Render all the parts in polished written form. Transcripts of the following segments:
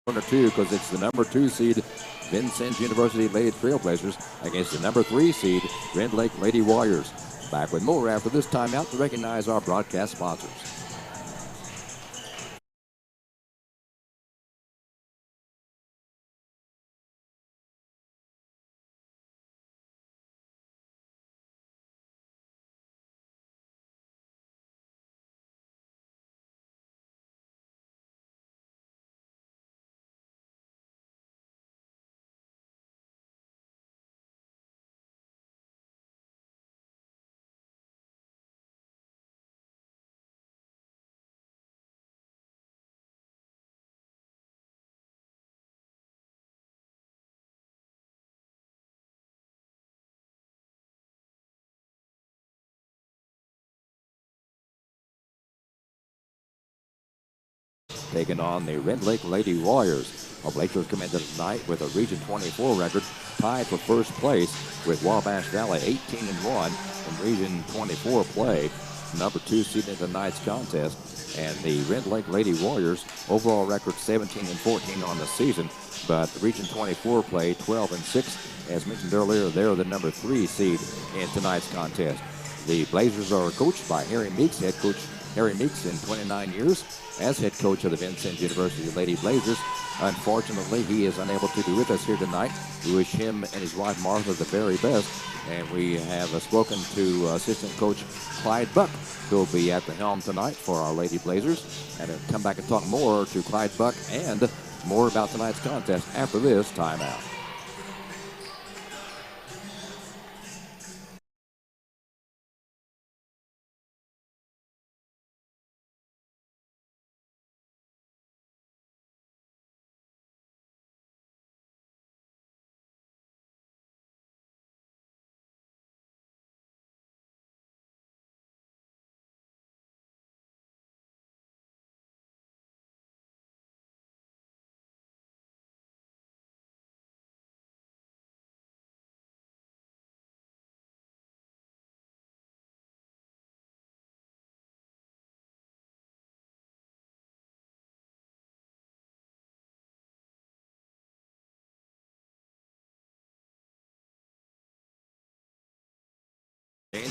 Corner 2 because it's the number 2 seed Vincennes University Lady Trailblazers against the number 3 seed Rend Lady Warriors. Back with more after this timeout to recognize our broadcast sponsors. Taking on the Rend Lady Warriors. Our Blazers come into tonight with a Region 24 record, tied for first place with Wabash Valley 18-1 in Region 24 play. Number 2 seed in tonight's contest. And the Rend Lady Warriors overall record 17-14 on the season, but Region 24 play 12-6. As mentioned earlier, they're the number 3 seed in tonight's contest. The Blazers are coached by Harry Meeks, head coach Harry Meeks in 29 years as head coach of the Vincennes University Lady Blazers. Unfortunately, he is unable to be with us here tonight. We wish him and his wife Martha the very best. And we have spoken to assistant coach Clyde Buck, who will be at the helm tonight for our Lady Blazers. And come back and talk more to Clyde Buck and more about tonight's contest after this timeout.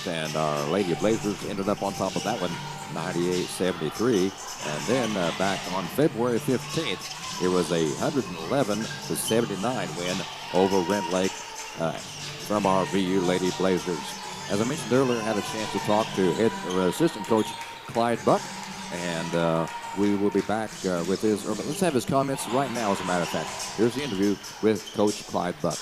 And our Lady Blazers ended up on top of that one, 98-73. And then back on February 15th, it was a 111-79 win over Rend Lake from our VU Lady Blazers. As I mentioned earlier, I had a chance to talk to assistant coach Clyde Buck, and we will be back with his. Let's have his comments right now, as a matter of fact. Here's the interview with Coach Clyde Buck.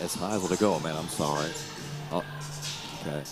It's Heisel to go, man. I'm sorry. Oh, okay.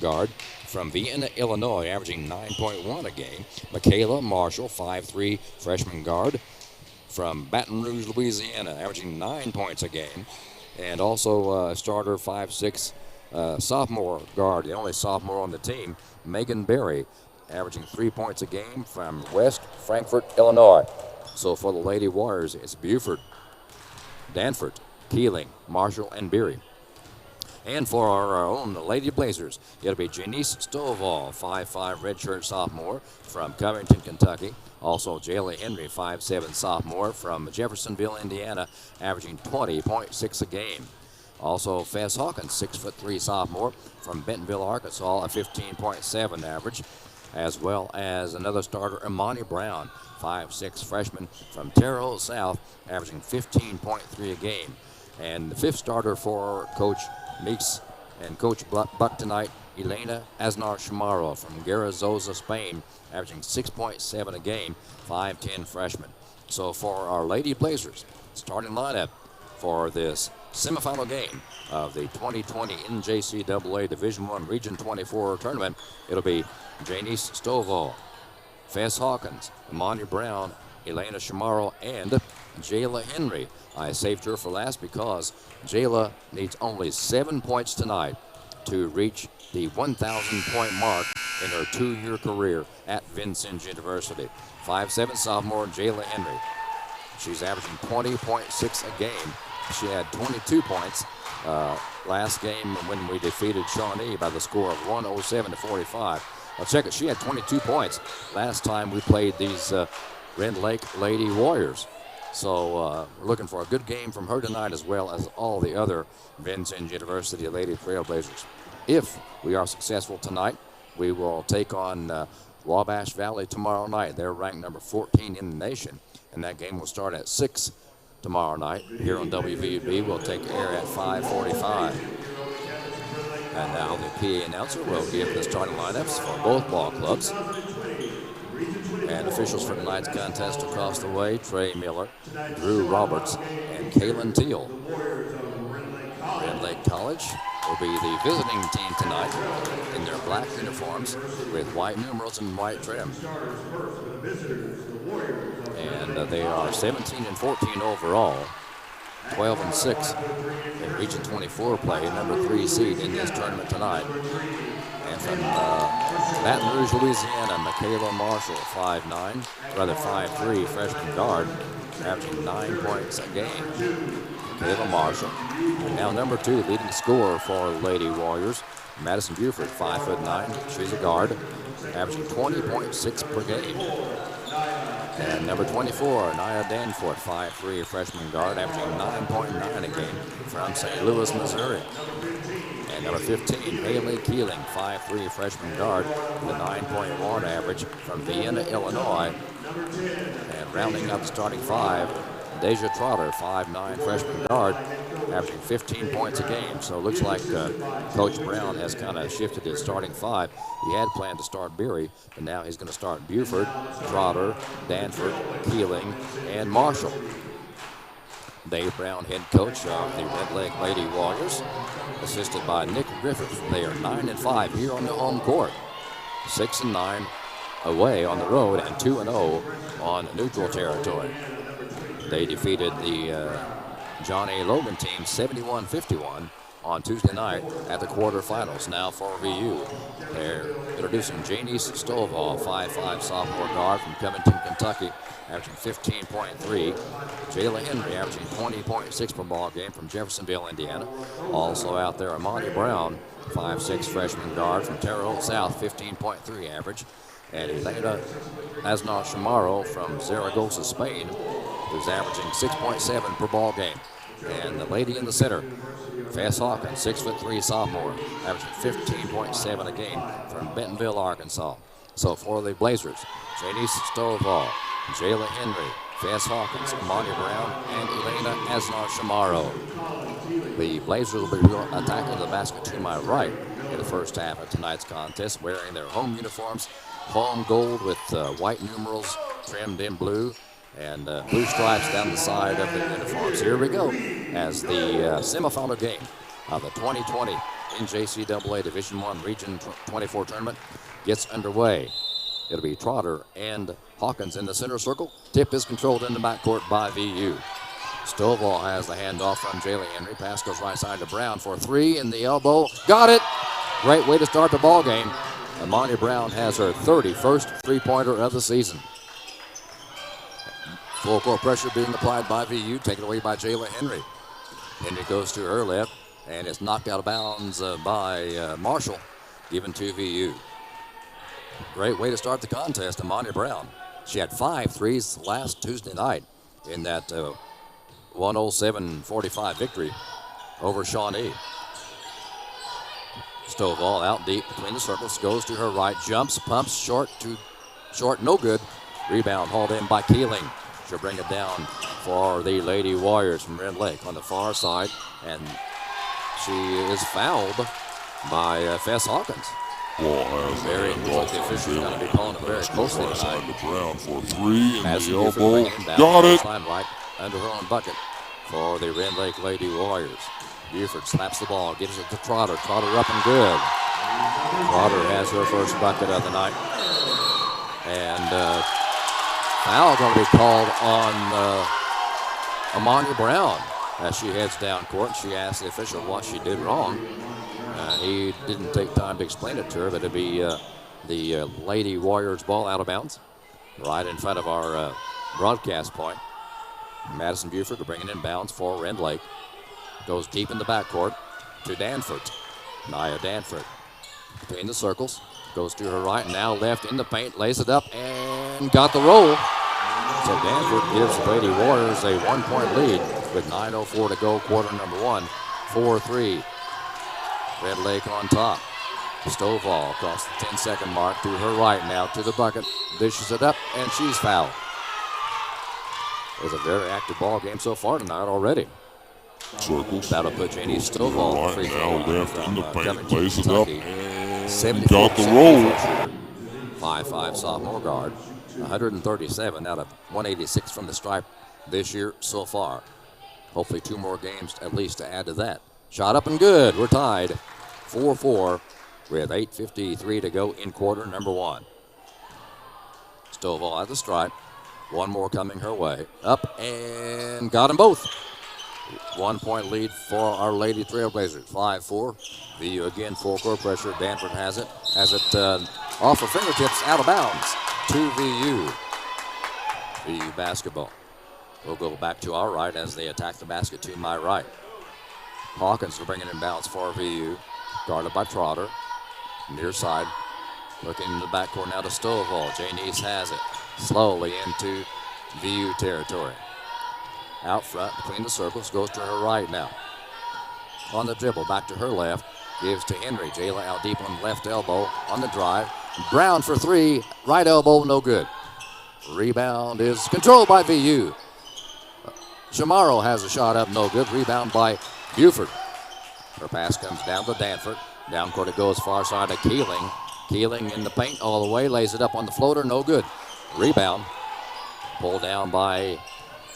guard from Vienna, Illinois, averaging 9.1 a game. Michaela Marshall, 5'3", freshman guard from Baton Rouge, Louisiana, averaging 9 points a game. And also starter 5'6", sophomore guard, the only sophomore on the team, Megan Berry, averaging 3 points a game from West Frankfort, Illinois. So for the Lady Warriors, it's Buford, Danford, Keeling, Marshall, and Berry. And for our own Lady Blazers, it'll be Janice Stovall, 5'5", redshirt sophomore from Covington, Kentucky. Also, Jayla Henry, 5'7", sophomore from Jeffersonville, Indiana, averaging 20.6 a game. Also, Fess Hawkins, 6'3", sophomore from Bentonville, Arkansas, a 15.7 average. As well as another starter, Imani Brown, 5'6", freshman from Terre Haute South, averaging 15.3 a game. And the fifth starter for Coach Meeks and Coach Buck tonight, Elena Aznar Chamorro from Garazosa, Spain, averaging 6.7 a game, 5'10" freshman. So for our Lady Blazers, starting lineup for this semifinal game of the 2020 NJCAA Division I Region 24 tournament, it'll be Janice Stovall, Fess Hawkins, Imani Brown, Elena Chamorro, and Jayla Henry. I saved her for last because Jayla needs only 7 points tonight to reach the 1,000-point mark in her 2-year career at Vincennes University. 5'7" sophomore Jayla Henry. She's averaging 20.6 a game. She had 22 points last game when we defeated Shawnee by the score of 107-45. Now check it, she had 22 points last time we played these Rend Lake Lady Warriors. So we're looking for a good game from her tonight, as well as all the other Vincennes University Lady Trailblazers. If we are successful tonight, we will take on Wabash Valley tomorrow night. They're ranked number 14 in the nation, and that game will start at 6 tomorrow night here on WVUB. We'll take air at 5:45. And now the PA announcer will give the starting lineups for both ball clubs. And officials for tonight's contest across the way, Trey Miller, Drew Roberts, and Kaylin Teal. Rend Lake College will be the visiting team tonight in their black uniforms with white numerals and white trim. And they are 17-14 overall, 12-6 in Region 24 play, number 3 seed in this tournament tonight. And from Baton Rouge, Louisiana, Michaela Marshall, 5'3", freshman guard, averaging 9 points a game. Michaela Marshall. Now number 2, leading scorer for Lady Warriors, Madison Buford, 5'9". She's a guard, averaging 20.6 per game. And number 24, Nia Danforth, 5'3", freshman guard, averaging 9.9 a game from St. Louis, Missouri. And number 15, Haley Keeling, 5'3", freshman guard, with a 9.1 average from Vienna, Illinois. And rounding out the starting 5, Deja Trotter, 5'9", freshman guard, averaging 15 points a game. So it looks like Coach Brown has kind of shifted his starting 5. He had planned to start Beery, but now he's going to start Buford, Trotter, Danford, Keeling, and Marshall. Dave Brown, head coach of the Rend Lake Lady Warriors, assisted by Nick Griffith. They are 9-5 here on the home court, 6-9 away on the road, and 2-0 on neutral territory. They defeated the John A. Logan team 71-51 on Tuesday night at the quarterfinals. Now for VU, they're introducing Janice Stovall, 5'5", sophomore guard from Covington, Kentucky, averaging 15.3. Jayla Henry averaging 20.6 per ball game from Jeffersonville, Indiana. Also out there, Imani Brown, 5'6", freshman guard from Terre Haute South, 15.3 average. And Elena Aznar Chamorro from Zaragoza, Spain, who's averaging 6.7 per ball game. And the lady in the center, Fess Hawkins, 6'3", sophomore, averaging 15.7 a game from Bentonville, Arkansas. So for the Blazers, Janice Stovall, Jayla Henry, Fess Hawkins, Imani Brown, and Elena Aznar Chamorro. The Blazers will be attacking the basket to my right in the first half of tonight's contest, wearing their home uniforms, home gold with white numerals trimmed in blue, and blue stripes down the side of the uniforms. Here we go as the semifinal game of the 2020 NJCAA Division I Region 24 tournament gets underway. It'll be Trotter and Hawkins in the center circle. Tip is controlled in the backcourt by VU. Stovall has the handoff from Jaylee Henry. Pass goes right side to Brown for three in the elbow. Got it! Great way to start the ball game. Amani Brown has her 31st three-pointer of the season. Full court pressure being applied by VU, taken away by Jayla Henry. Henry goes to her left, and it's knocked out of bounds by Marshall, given to VU. Great way to start the contest, Amani Brown. She had 5 threes last Tuesday night in that 107-45 victory over Shawnee. Stovall out deep between the circles, goes to her right, jumps, pumps, short, no good. Rebound hauled in by Keeling. She'll bring it down for the Lady Warriors from Rend Lake on the far side, and she is fouled by Fess Hawkins. The officials are going to be calling it very closely tonight. Brown for three in the elbow. Got it. Right under her own bucket for the Rend Lake Lady Warriors. Buford slaps the ball, gives it to Trotter. Trotter up and good. Trotter has her first bucket of the night. And foul going to be called on Amani Brown as she heads down court. She asked the official what she did wrong. He didn't take time to explain it to her, but it'd be the Lady Warriors ball out of bounds right in front of our broadcast point. Madison Buford to bring it in bounds for Rend Lake. Goes deep in the backcourt to Danford. Nia Danford between the circles. Goes to her right, now left in the paint, lays it up, and got the roll. So Danford gives the Lady Warriors a 1-point lead with 9:04 to go, quarter number one, 4-3. Rend Lake on top. Stovall across the 10-second mark to her right now to the bucket. Dishes it up, and she's fouled. It was a very active ball game so far tonight already. Circles. That'll put Janie Stovall right free now throw left in the paint, to lays it up, Kentucky. and got the roll. 5'5" sophomore guard. 137 out of 186 from the stripe this year so far. Hopefully 2 more games at least to add to that. Shot up and good. We're tied 4-4 with 8:53 to go in quarter number one. Stovall at the stripe. One more coming her way. Up and got them both. 1-point lead for our Lady Trailblazers. 5-4. VU again, full court pressure. Danford has it. Off her fingertips, out of bounds to VU. VU basketball. We'll go back to our right as they attack the basket to my right. Hawkins will bring it in bounds for VU. Guarded by Trotter. Near side. Looking in the backcourt now to Stovall. Janice has it. Slowly into VU territory. Out front between the circles, goes to her right now. On the dribble, back to her left, gives to Henry. Jayla out deep on the left elbow on the drive. Brown for three, right elbow, no good. Rebound is controlled by VU. Shamaro has a shot up, no good. Rebound by Buford. Her pass comes down to Danford. Down court it goes, far side to Keeling. Keeling in the paint all the way, lays it up on the floater, no good. Rebound, pulled down by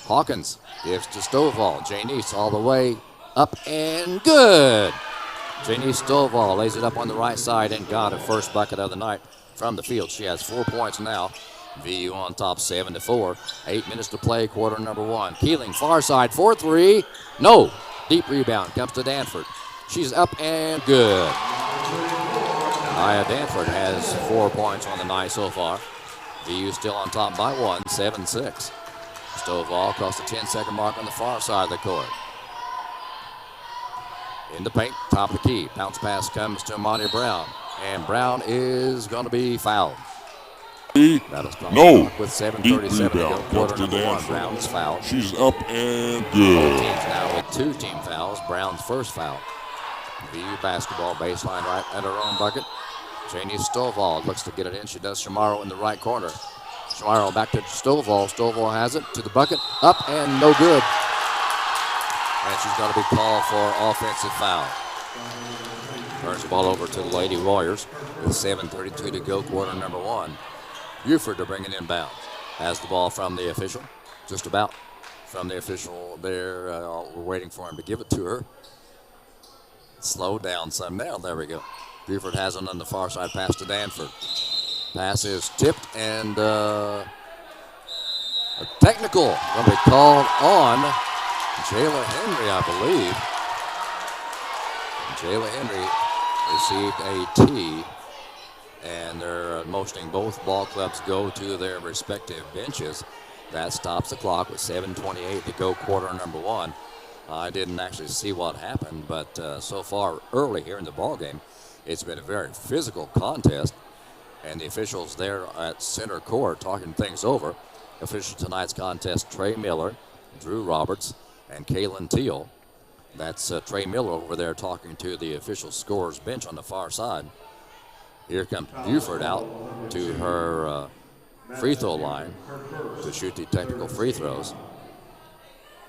Hawkins. Gives to Stovall. Janice all the way up and good. Janice Stovall lays it up on the right side and got her first bucket of the night from the field. She has 4 points now. VU on top 7-4. 8 minutes to play, quarter number one. Keeling far side for three. No. Deep rebound comes to Danford. She's up and good. Nia Danford has 4 points on the night so far. VU still on top by 1, 7-6. Stovall across the 10-second mark on the far side of the court. In the paint, top of the key. Bounce pass comes to Amani Brown. And Brown is going to be fouled. No. With 7:37 to go, quarter number one. Brown is fouled. She's up and good. Both teams now with 2 team fouls. Brown's first foul. VU basketball baseline right at her own bucket. Janie Stovall looks to get it in. She does. Shamaro in the right corner. Shamaro back to Stovall. Stovall has it to the bucket. Up and no good. And she's going to be called for offensive foul. Turns the ball over to the Lady Warriors with 7:32 to go, quarter number one. Buford to bring it in bounds. Has the ball from the official. Just about from the official there. We're waiting for him to give it to her. Slow down some now. There we go. Buford has it on the far side pass to Danford. Pass is tipped and a technical going to be called on Jayla Henry, I believe. Jayla Henry received a T, and they're motioning both ball clubs go to their respective benches. That stops the clock with 7:28 to go, quarter number one. I didn't actually see what happened, but so far early here in the ball game, it's been a very physical contest, and the officials there at center court talking things over. Officials tonight's contest: Trey Miller, Drew Roberts, and Kaylin Teal. That's Trey Miller over there talking to the official scorers bench on the far side. Here comes Buford out to her free throw line to shoot the technical free throws.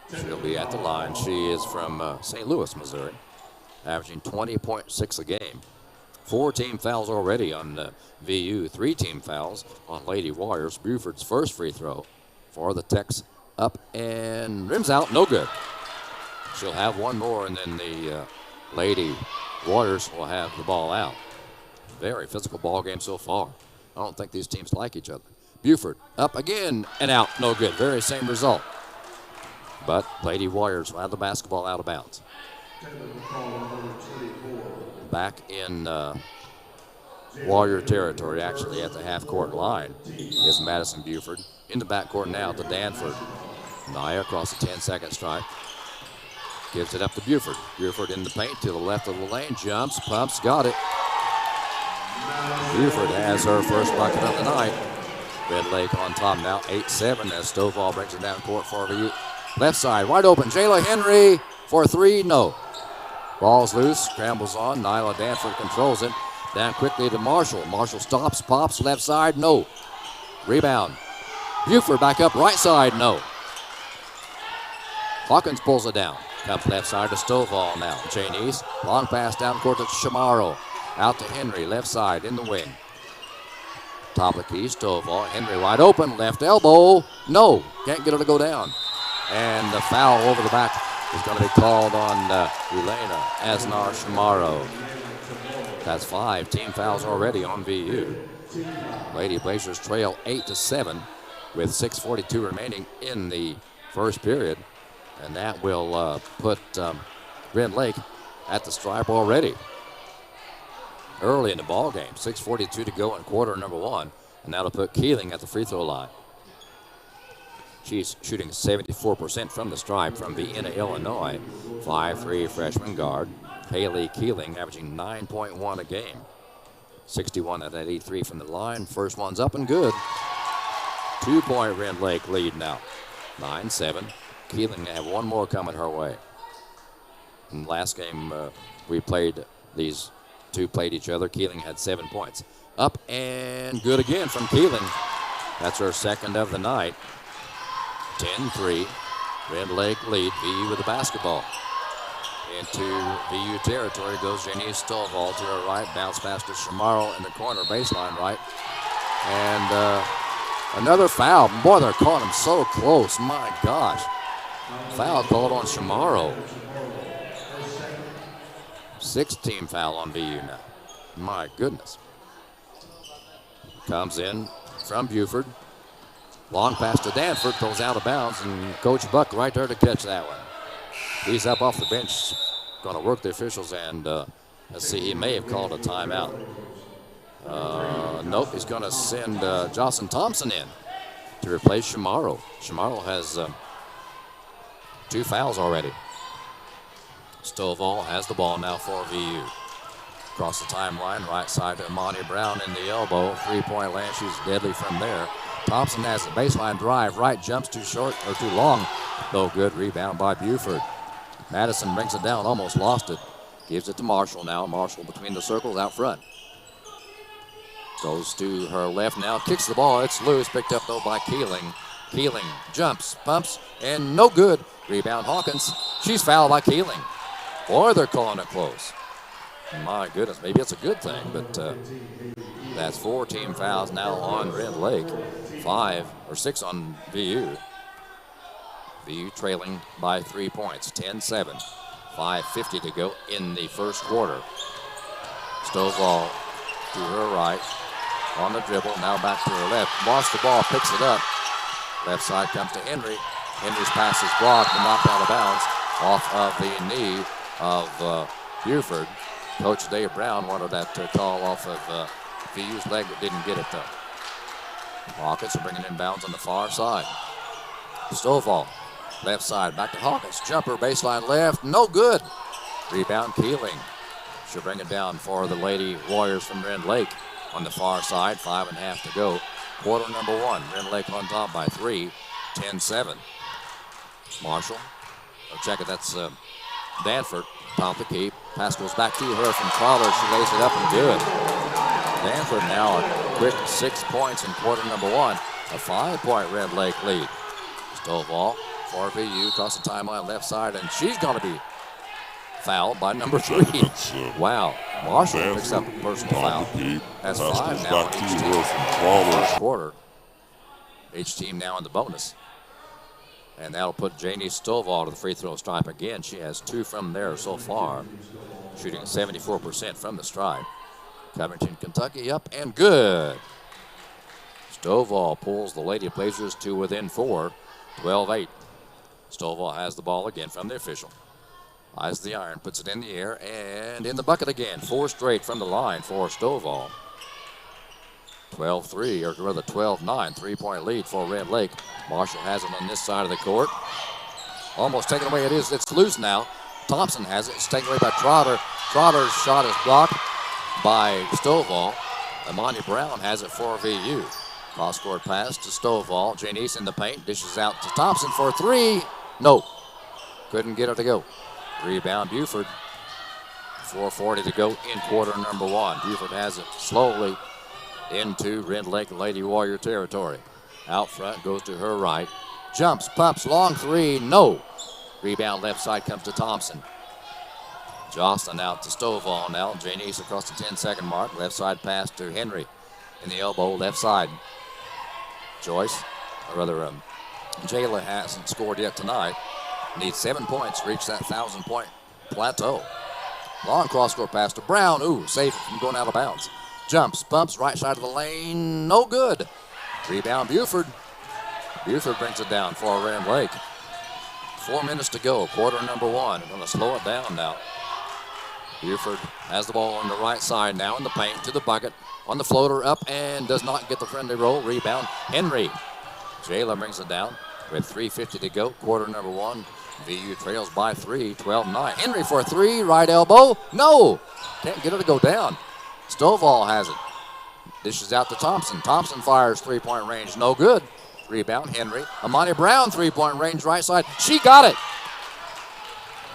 She'll be at the line. She is from St. Louis, Missouri, averaging 20.6 a game. 4 team fouls already on VU, 3 team fouls on Lady Warriors. Buford's first free throw for the Techs up and rims out, no good. She'll have one more, and then the Lady Warriors will have the ball out. Very physical ball game so far. I don't think these teams like each other. Buford up again and out, no good. Very same result. But Lady Warriors will have the basketball out of bounds. Back in Warrior territory, actually at the half-court line, is Madison Buford. In the backcourt now to Danford. Naya across the 10-second stripe. Gives it up to Buford. Buford in the paint to the left of the lane. Jumps, pumps, got it. Buford has her first bucket of the night. Red Lake on top now, 8-7 as Stovall brings it down court for VU. Left side, wide open. Jayla Henry for 3, no. Ball's loose, scrambles on. Nyla Danford controls it. Down quickly to Marshall. Marshall stops, pops, left side, no. Rebound. Buford back up, right side, no. Hawkins pulls it down. Comes left side to Stovall now. Cheney's long pass down court to Chamorro. Out to Henry, left side in the wing. Top of the key, Stovall. Henry wide open, left elbow. No, can't get her to go down. And the foul over the back is going to be called on Elena Asnar Chamorro. That's 5 team fouls already on VU. Lady Blazers trail 8-7 with 6:42 remaining in the first period. And that will put Red Lake at the stripe already. Early in the ball game, 6:42 to go in quarter number one. And that'll put Keeling at the free throw line. She's shooting 74% from the stripe from Vienna, Illinois. 5'3" freshman guard. Haley Keeling averaging 9.1 a game. 61 out of 83 from the line. First one's up and good. 2-point Red Lake lead now. 9-7. Keeling have one more coming her way. In the last game we played, these two played each other. Keeling had 7 points. Up and good again from Keeling. That's her second of the night. 10-3. Red Lake lead. VU with the basketball. Into VU territory goes Janice Stovall to her right. Bounce pass to Chamorro in the corner, baseline right. And another foul. Boy, they're calling him so close. My gosh. Foul called on Chamorro. 6th team foul on VU now. My goodness. Comes in from Buford. Long pass to Danford, goes out of bounds, and Coach Buck right there to catch that one. He's up off the bench, going to work the officials, and let's see, he may have called a timeout. Nope, he's going to send Jocelyn Thompson in to replace Chamorro. Chamorro has 2 fouls already. Stovall has the ball now for VU. Across the timeline, right side to Monty Brown in the elbow. 3-point land, she's deadly from there. Thompson has the baseline drive, right, jumps too short or too long. No good, rebound by Buford. Madison brings it down, almost lost it. Gives it to Marshall now. Marshall between the circles out front. Goes to her left now, kicks the ball, it's loose, picked up though by Keeling. Keeling jumps, pumps, and no good. Rebound Hawkins, she's fouled by Keeling. Boy, they're calling it close. My goodness, maybe it's a good thing, but that's 4 team fouls now on Red Lake. 5 or 6 on VU. VU trailing by 3 points, 10-7. 5:50 to go in the first quarter. Stovall to her right on the dribble, now back to her left. Lost the ball, picks it up. Left side comes to Henry. Henry's pass is blocked and knocked out of bounds off of the knee of Buford. Coach Dave Brown wanted that call off of VU's leg, but didn't get it though. Hawkins are bringing in bounds on the far side. Stovall, left side, back to Hawkins. Jumper, baseline left, no good. Rebound, Keeling. She'll bring it down for the Lady Warriors from Rend Lake on the far side. 5.5 to go. Quarter number 1. Rend Lake on top by 3. 10-7. Marshall. Oh, check it. That's Danford. Top of the key. Pass goes back to her from Trotter. She lays it up and good. Danford now a quick 6 points in quarter number 1. A 5-point Rend Lake lead. Stovall for VU across the timeline left side, and she's going to be fouled by number 3. Wow. Marshall picks up a personal foul. That's 5 now in each team. First quarter. Each team now in the bonus. And that'll put Janie Stovall to the free throw stripe again. She has 2 from there so far, shooting 74% from the stripe. Covington, Kentucky up and good. Stovall pulls the Lady Blazers to within 4, 12-8. Stovall has the ball again from the official. Eyes the iron, puts it in the air, and in the bucket again. 4 straight from the line for Stovall. 12-3, or rather 12-9, 3-point lead for Rend Lake. Marshall has it on this side of the court. Almost taken away. It's loose now. Thompson has it. It's taken away by Trotter. Trotter's shot is blocked by Stovall. Amani Brown has it for VU. Cross-court pass to Stovall. Janice in the paint. Dishes out to Thompson for 3. No. Couldn't get it to go. Rebound Buford. 4:40 to go in quarter number 1. Buford has it slowly into Rend Lake Lady Warrior territory. Out front, goes to her right. Jumps, pumps, long 3, no. Rebound left side comes to Thompson. Jocelyn out to Stovall now. Janice across the 10-second mark. Left side pass to Henry in the elbow, left side. Joyce, or rather Jayla hasn't scored yet tonight. Needs 7 points to reach that 1,000-point plateau. Long cross-court pass to Brown. Ooh, safe from going out of bounds. Jumps, bumps, right side of the lane. No good. Rebound Buford. Buford brings it down for Rend Lake. 4 minutes to go, quarter number 1. Going to slow it down now. Buford has the ball on the right side now in the paint to the bucket. On the floater up and does not get the friendly roll. Rebound Henry. Jayla brings it down with 3:50 to go, quarter number 1. VU trails by 3, 12-9. Henry for 3, right elbow. No! Can't get it to go down. Stovall has it. Dishes out to Thompson. Thompson fires 3-point range. No good. Rebound Henry. Amani Brown 3-point range right side. She got it.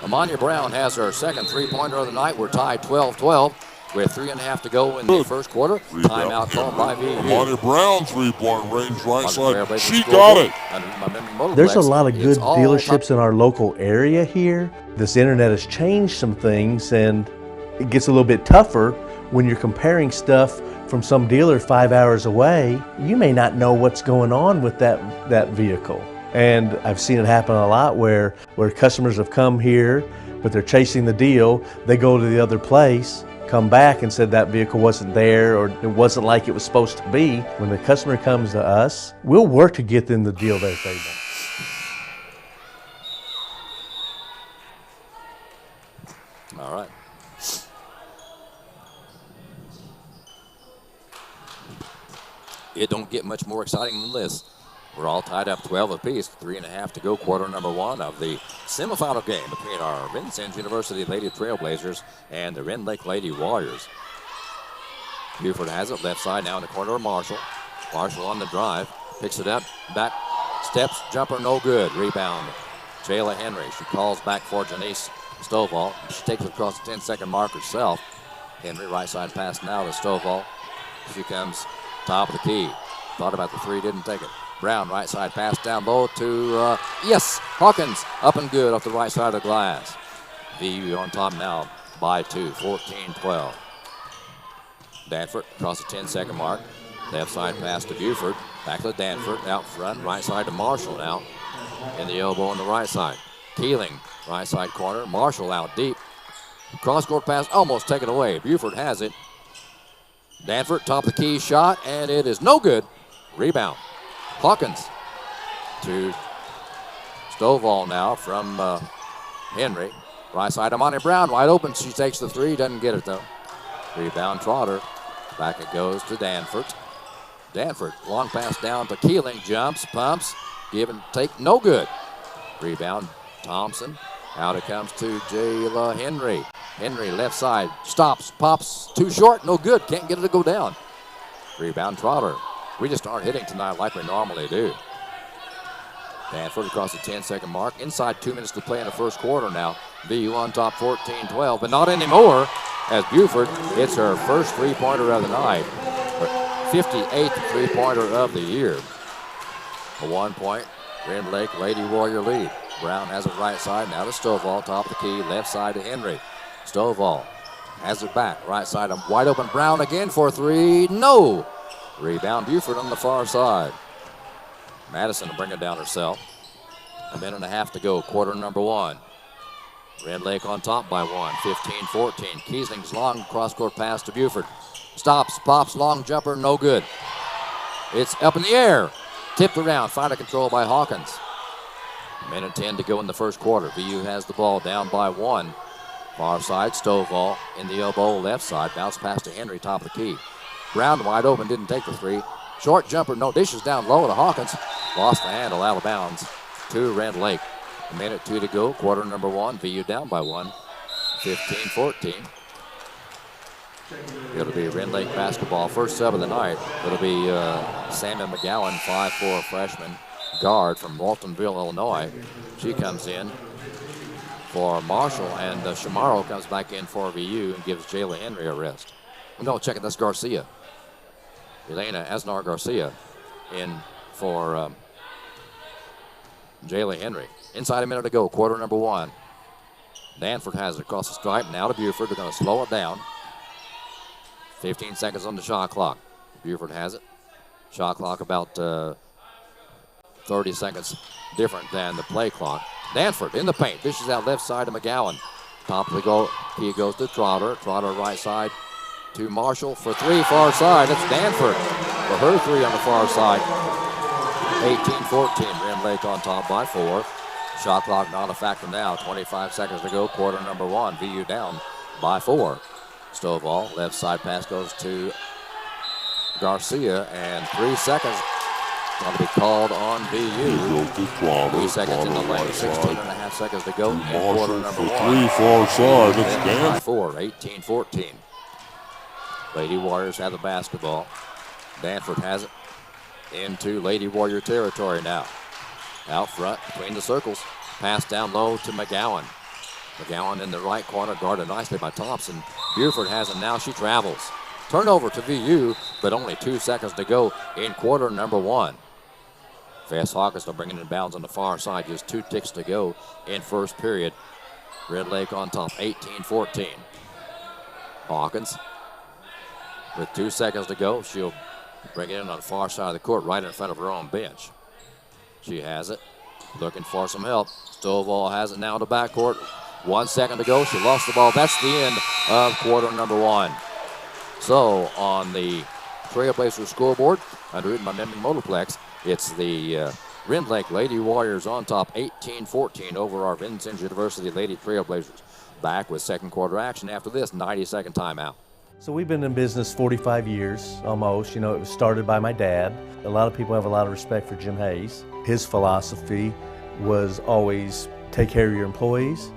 Amani Brown has her second 3-pointer of the night. We're tied 12-12 with 3.5 to go in the first quarter. Timeout called by VU. Amani Brown 3-point range right side. She got it. There's a lot of good dealerships in our local area here. This internet has changed some things, and it gets a little bit tougher when you're comparing stuff from some dealer 5 hours away. You may not know what's going on with that vehicle. And I've seen it happen a lot where customers have come here, but they're chasing the deal. They go to the other place, come back and said that vehicle wasn't there, or it wasn't like it was supposed to be. When the customer comes to us, we'll work to get them the deal that they want. All right. It don't get much more exciting than this. We're all tied up 12 apiece. 3.5 to go, quarter number 1 of the semifinal game between our Vincennes University Lady Trailblazers and the Rend Lake Lady Warriors. Buford has it, left side now in the corner of Marshall. Marshall on the drive, picks it up, back, steps, jumper, no good. Rebound, Jayla Henry. She calls back for Janice Stovall. She takes it across the 10-second mark herself. Henry, right side pass now to Stovall. She comes top of the key. Thought about the 3, didn't take it. Brown, right side pass down low to, yes, Hawkins, up and good off the right side of the glass. VU on top now by 2, 14-12. Danford across the 10-second mark. Left side pass to Buford. Back to Danford, out front, right side to Marshall now. In the elbow on the right side. Keeling Right side corner, Marshall out deep. Cross-court pass, almost taken away. Buford has it. Danford, top of the key shot, and it is no good. Rebound. Hawkins to Stovall now from Henry. Right side, Amani Brown, wide open. She takes the three, doesn't get it though. Rebound, Trotter. Back it goes to Danford. Danford, long pass down to Keeling, jumps, pumps, give and take, no good. Rebound, Thompson. Out it comes to Jayla Henry. Henry, left side, stops, pops, too short, no good, can't get it to go down. Rebound, Trotter. We just aren't hitting tonight like we normally do. Danford across the 10-second mark. Inside 2 minutes to play in the first quarter now. VU on top 14-12, but not anymore as Buford hits her first three-pointer of the night. Her 58th three-pointer of the year. A 1 point, Rend Lake Lady Warrior lead. Brown has it right side, now to Stovall, top of the key, left side to Henry. Stovall has it back, right side, a wide open Brown again for three, no! Rebound Buford on the far side. Madison will bring it down herself. A minute and a half to go, quarter number one. Rend Lake on top by one, 15-14. Kiesling's long cross-court pass to Buford. Stops, pops, long jumper, no good. It's up in the air. Tipped around, final control by Hawkins. Minute 10 to go in the first quarter. VU has the ball down by one. Far side, Stovall in the elbow, left side. Bounce pass to Henry, top of the key. Brown wide open, didn't take the three. Short jumper, no dishes, down low to Hawkins. Lost the handle, out of bounds to Rend Lake. A minute 2 to go, quarter number one. VU down by one, 15-14. It'll be Rend Lake basketball. First sub of the night. It'll be Sammy McGowan, 5'4" freshman guard from Waltonville, Illinois. She comes in for Marshall, and Shamaro comes back in for VU and gives Jayla Henry a rest. No, check it, that's Garcia. Elena Asnar Garcia in for Jayla Henry. Inside a minute to go, quarter number one. Danford has it across the stripe. Now to Buford. They're going to slow it down. 15 seconds on the shot clock. Buford has it. Shot clock about 30 seconds different than the play clock. Danford in the paint. Dishes out left side to McGowan. Top of the goal. He goes to Trotter. Trotter right side to Marshall for three, far side. That's Danford for her three on the far side. 18-14. Rend Lake on top by four. Shot clock not a factor now. 25 seconds to go. Quarter number one. VU down by four. Stovall, left side pass goes to Garcia, and 3 seconds going to be called on VU. 3 seconds in the lane, 16.5 seconds to go in quarter number one. Three far side, it's Dan. By four, 18-14. Lady Warriors have the basketball. Danford has it into Lady Warrior territory now. Out front between the circles. Pass down low to McGowan. McGowan in the right corner, guarded nicely by Thompson. Buford has it now, she travels. Turnover to VU, but only 2 seconds to go in quarter number one. Fast Hawkins will bring it in bounds on the far side, just 2 ticks to go in first period. Rend Lake on top, 18-14. Hawkins with 2 seconds to go. She'll bring it in on the far side of the court, right in front of her own bench. She has it, looking for some help. Stovall has it now to backcourt. 1 second to go. She lost the ball. That's the end of quarter number one. So on the Trailblazers scoreboard, underwritten by Mending Motorplex, it's the Rend Lake Lady Warriors on top, 18-14 over our Vincennes University Lady Trailblazers. Back with second quarter action after this 90-second timeout. So we've been in business 45 years almost. You know, it was started by my dad. A lot of people have a lot of respect for Jim Hayes. His philosophy was always take care of your employees,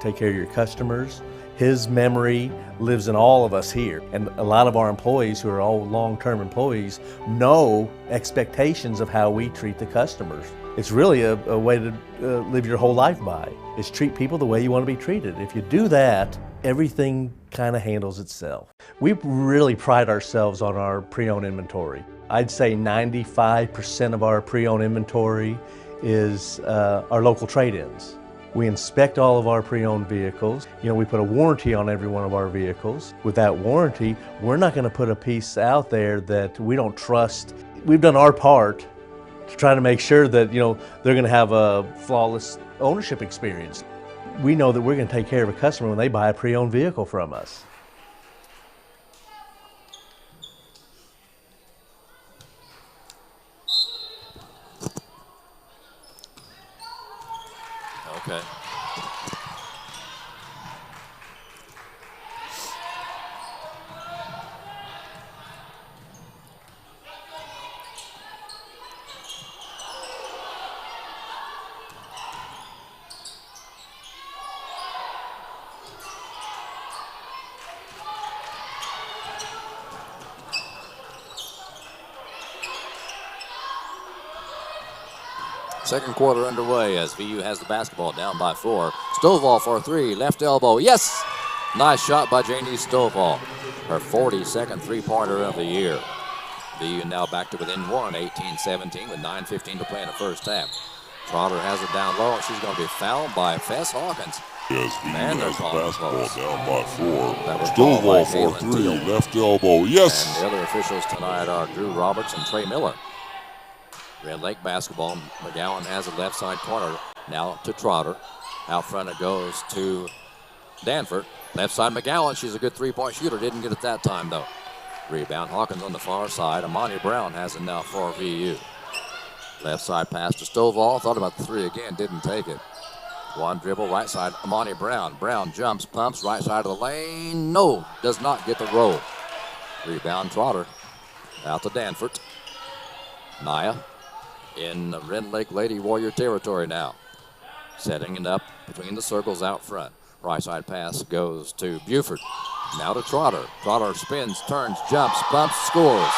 take care of your customers. His memory lives in all of us here. And a lot of our employees, who are all long-term employees, know expectations of how we treat the customers. It's really a way to live your whole life by, is treat people the way you want to be treated. If you do that, everything kind of handles itself. We really pride ourselves on our pre-owned inventory. I'd say 95% of our pre-owned inventory is our local trade-ins. We inspect all of our pre-owned vehicles. You know, we put a warranty on every one of our vehicles. With that warranty, we're not going to put a piece out there that we don't trust. We've done our part to try to make sure that, you know, they're going to have a flawless ownership experience. we know that we're going to take care of a customer when they buy a pre-owned vehicle from us. Okay. Second quarter underway as VU has the basketball down by 4. Stovall for 3, left elbow, yes! Nice shot by Janie Stovall, her 42nd three-pointer of the year. VU now back to within 1, 18-17 with 9:15 to play in the first half. Trotter has it down low. She's going to be fouled by Fess Hawkins. Yes, VU has the basketball down by 4. Stovall for 3, left elbow, yes! And the other officials tonight are Drew Roberts and Trey Miller. Red Lake basketball. McGowan has the left side corner. Now to Trotter. Out front it goes to Danford. Left side McGowan. She's a good three-point shooter. Didn't get it that time though. Rebound Hawkins on the far side. Amani Brown has it now for VU. Left side pass to Stovall. Thought about the three again. Didn't take it. One dribble right side. Amani Brown. Brown jumps, pumps right side of the lane. No, does not get the roll. Rebound Trotter. Out to Danford. Naya in Red Lake Lady Warrior territory now. Setting it up between the circles out front. Right side pass goes to Buford. Now to Trotter. Trotter spins, turns, jumps, pumps, scores.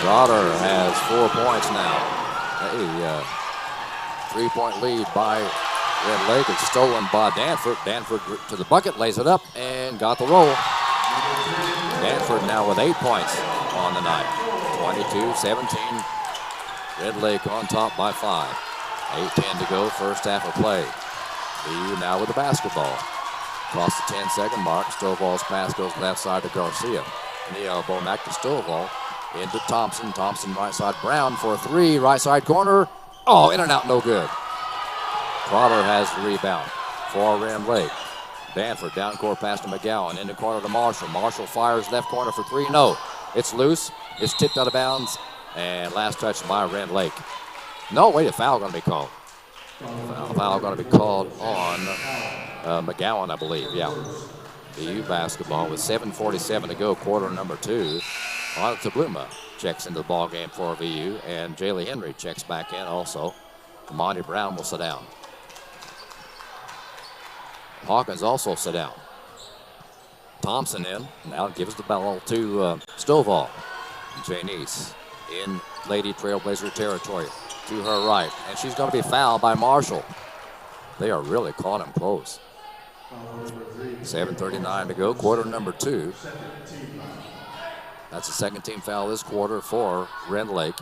Trotter has 4 points now. A 3-point lead by Red Lake. It's stolen by Danford. Danford to the bucket, lays it up, and got the roll. Danford now with 8 points on the night. 22-17. Red Lake on top by 5. 8:10 to go, first half of play. VU now with the basketball. Across the 10-second mark, Stovall's pass goes left side to Garcia. And the elbow back to Stovall. Into Thompson. Thompson right side. Brown for 3, right side corner. Oh, in and out, no good. Trotter has the rebound for Red Lake. Danford down court pass to McGowan. In the corner to Marshall. Marshall fires left corner for 3. No, it's loose. It's tipped out of bounds. And last touch by Red Lake. No, wait, a foul going to be called. Foul going to be called on McGowan, I believe. Yeah. VU basketball with 7:47 to go, quarter number 2. On to Bluma. Checks into the ball game for VU. And Jaylee Henry checks back in also. Monty Brown will sit down. Hawkins also sit down. Thompson in. Now gives the ball to Stovall. Janice in Lady Trailblazer territory to her right. And she's going to be fouled by Marshall. They are really caught him close. 7:39 to go, quarter number 2. That's the second team foul this quarter for Red Lake.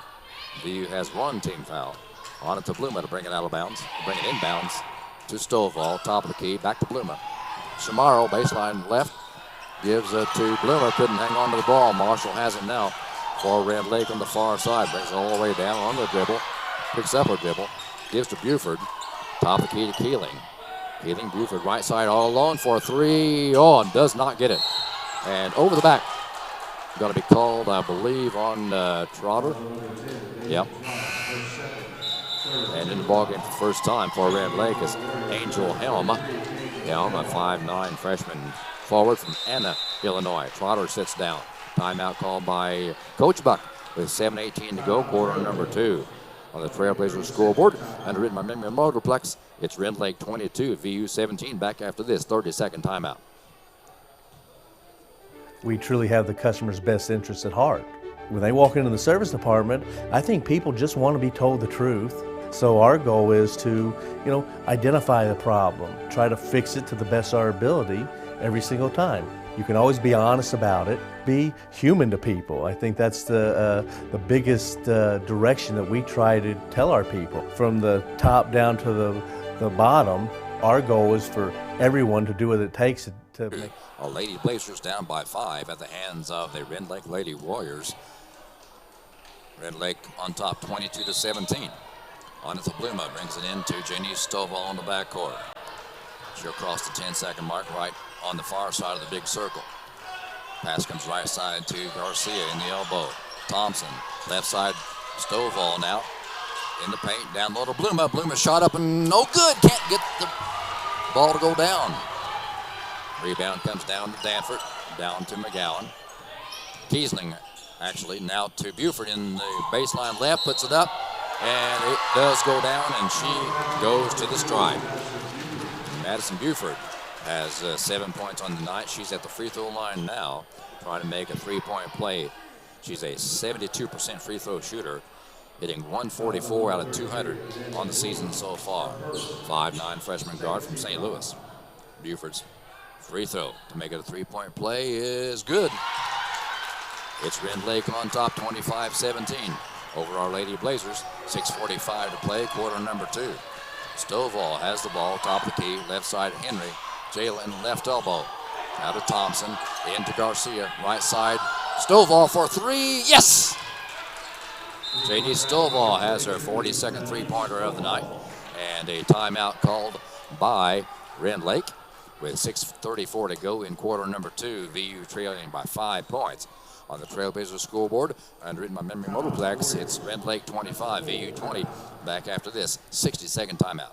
VU has 1 team foul. On it to Bluma to bring it out of bounds. Bring it inbounds to Stovall, top of the key, back to Bluma. Shamaro, baseline left, gives it to Bluma. Couldn't hang on to the ball. Marshall has it now for Red Lake on the far side. Brings it all the way down on the dribble. Picks up her dribble. Gives to Buford. Top of the key to Keeling. Keeling, Buford, right side all alone for 3. Oh, and does not get it. And over the back. Going to be called, I believe, on Trotter. Yep. And in the ballgame for the first time for Red Lake is Angel Helm. Helm, a 5'9" freshman forward from Anna, Illinois. Trotter sits down. Timeout called by Coach Buck with 7:18 to go, quarter number 2. On the Trailblazers scoreboard, underwritten by Memory Motorplex, it's Red Lake 22, VU 17. Back after this 30-second timeout. We truly have the customer's best interests at heart. When they walk into the service department, I think people just want to be told the truth. So our goal is to, identify the problem, try to fix it to the best of our ability every single time. You can always be honest about it, be human to people. I think that's the biggest direction that we try to tell our people. From the top down to the bottom, our goal is for everyone to do what it takes to make. Our Lady Blazers down by 5 at the hands of the Red Lake Lady Warriors. Red Lake on top 22-17. On to Bluma, brings it in to Janice Stovall in the backcourt. She'll cross the 10-second mark right on the far side of the big circle. Pass comes right side to Garcia in the elbow. Thompson, left side, Stovall now. In the paint, down low to Bluma. Bluma shot up and no good. Can't get the ball to go down. Rebound comes down to Danford, down to McGowan. Kiesling, actually, now to Buford in the baseline left, puts it up, and it does go down, and she goes to the stripe. Madison Buford has 7 points on the night. She's at the free throw line now, trying to make a three-point play. She's a 72% free throw shooter, hitting 144 out of 200 on the season so far. 5'9" freshman guard from St. Louis. Buford's free throw to make it a three-point play is good. It's Rend Lake on top, 25-17 over our Lady Blazers. 6:45 to play, quarter number 2. Stovall has the ball, top of the key, left side Henry. Jalen left elbow. Out to Thompson, into Garcia, right side. Stovall for three, yes! J.D. Stovall has her 42nd three-pointer of the night. And a timeout called by Rend Lake with 6:34 to go in quarter number 2. VU trailing by 5 points. On the Trailblazers scoreboard, underwritten by Memory Motorplex, it's Rend Lake 25, VU 20. Back after this 60-second timeout.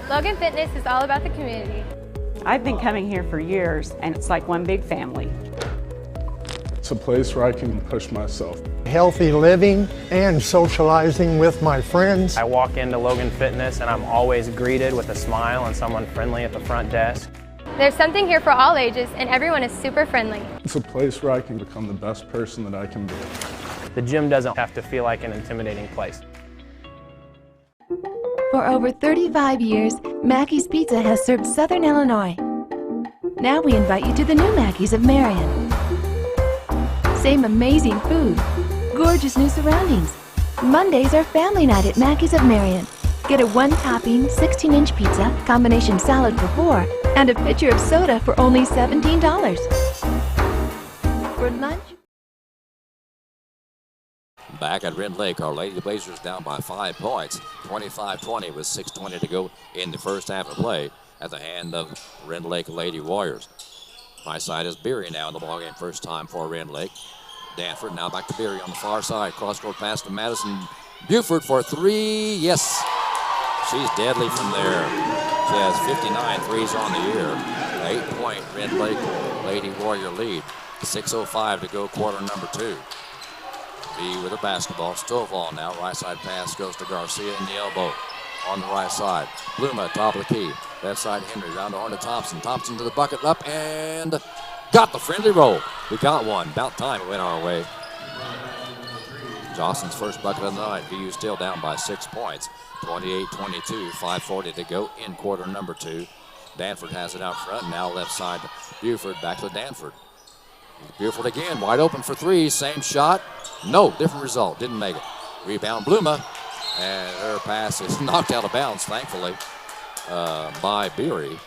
Logan Fitness is all about the community. I've been coming here for years, and it's like one big family. It's a place where I can push myself. Healthy living and socializing with my friends. I walk into Logan Fitness and I'm always greeted with a smile and someone friendly at the front desk. There's something here for all ages, and everyone is super friendly. It's a place where I can become the best person that I can be. The gym doesn't have to feel like an intimidating place. For over 35 years, Mackey's Pizza has served Southern Illinois. Now we invite you to the new Mackey's of Marion. Same amazing food, gorgeous new surroundings. Mondays are family night at Mackey's of Marion. Get a one-topping, 16-inch pizza, combination salad for $4, and a pitcher of soda for only $17. For lunch. Back at Rend Lake, our Lady Blazers down by 5 points, 25-20 with 6:20 to go in the first half of play at the hand of Rend Lake Lady Warriors. My side is Beery now in the ballgame, first time for Rend Lake. Danford now back to Beery on the far side, cross-court pass to Madison Buford for three, yes! She's deadly from there. She has 59 threes on the year. 8-point Rend Lake Lady Warrior lead. 6:05 to go, quarter number 2. B with a basketball. Stovall now. Right side pass goes to Garcia in the elbow. On the right side. Bluma, top of the key. Left side Henry. Round the horn to Thompson. Thompson to the bucket, up and got the friendly roll. We got one. About time it went our way. Jocelyn's first bucket of the night. VU still down by 6 points. 28-22, 5:40 to go in quarter number 2. Danford has it out front. Now left side Buford, back to Danford. Buford again, wide open for three. Same shot. No, different result. Didn't make it. Rebound Bluma. And her pass is knocked out of bounds, thankfully, by Beery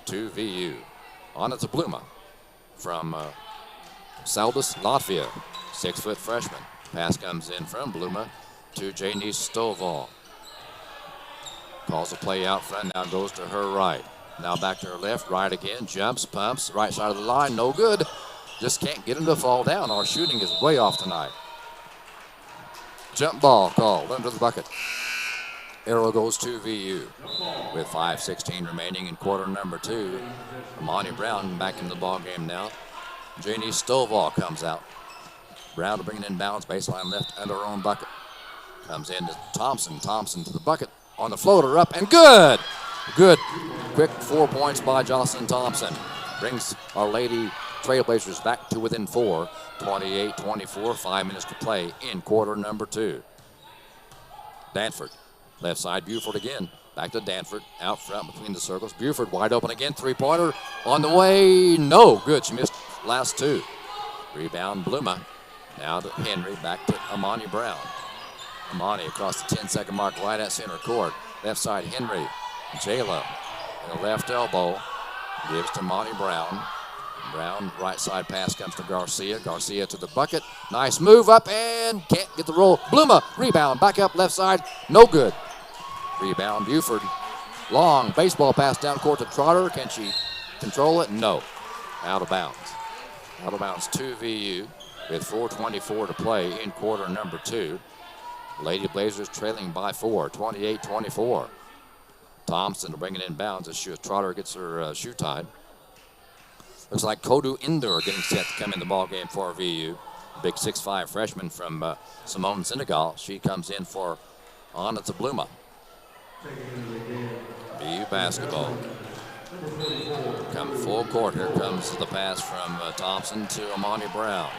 to VU. On it to Bluma from Saldus, Latvia. 6-foot freshman. Pass comes in from Bluma to Janice Stovall. Calls the play out front, now goes to her right. Now back to her left, right again, jumps, pumps, right side of the line, no good. Just can't get him to fall down. Our shooting is way off tonight. Jump ball called under the bucket. Arrow goes to VU with 5:16 remaining in quarter number 2. Amani Brown back in the ball game now. Janice Stovall comes out. Brown to bring it in bounds, baseline left under her own bucket. Comes in to Thompson. Thompson to the bucket on the floater, up and good. Good. Quick 4 points by Jocelyn Thompson. Brings our Lady Trailblazers back to within 4. 28-24, 5 minutes to play in quarter number 2. Danford, left side, Buford again. Back to Danford, out front between the circles. Buford wide open again, three-pointer on the way. No, good. She missed last two. Rebound, Bluma. Now to Henry, back to Amani Brown. Amani across the 10-second mark, right at center court. Left side, Henry. Jayla in the left elbow. Gives to Amani Brown. Brown, right side pass comes to Garcia. Garcia to the bucket. Nice move up and can't get the roll. Bluma, rebound, back up left side. No good. Rebound, Buford. Long baseball pass down court to Trotter. Can she control it? No. Out of bounds. Out of bounds to VU with 4:24 to play in quarter number 2. Lady Blazers trailing by 4, 28-24. Thompson to bring it in bounds as Trotter gets her shoe tied. Looks like Kodu Indur getting set to come in the ball game for VU. Big 6'5" freshman from Simone, Senegal. She comes in for Anna Tabluma. VU basketball. Come full court. Here comes the pass from Thompson to Amani Brown.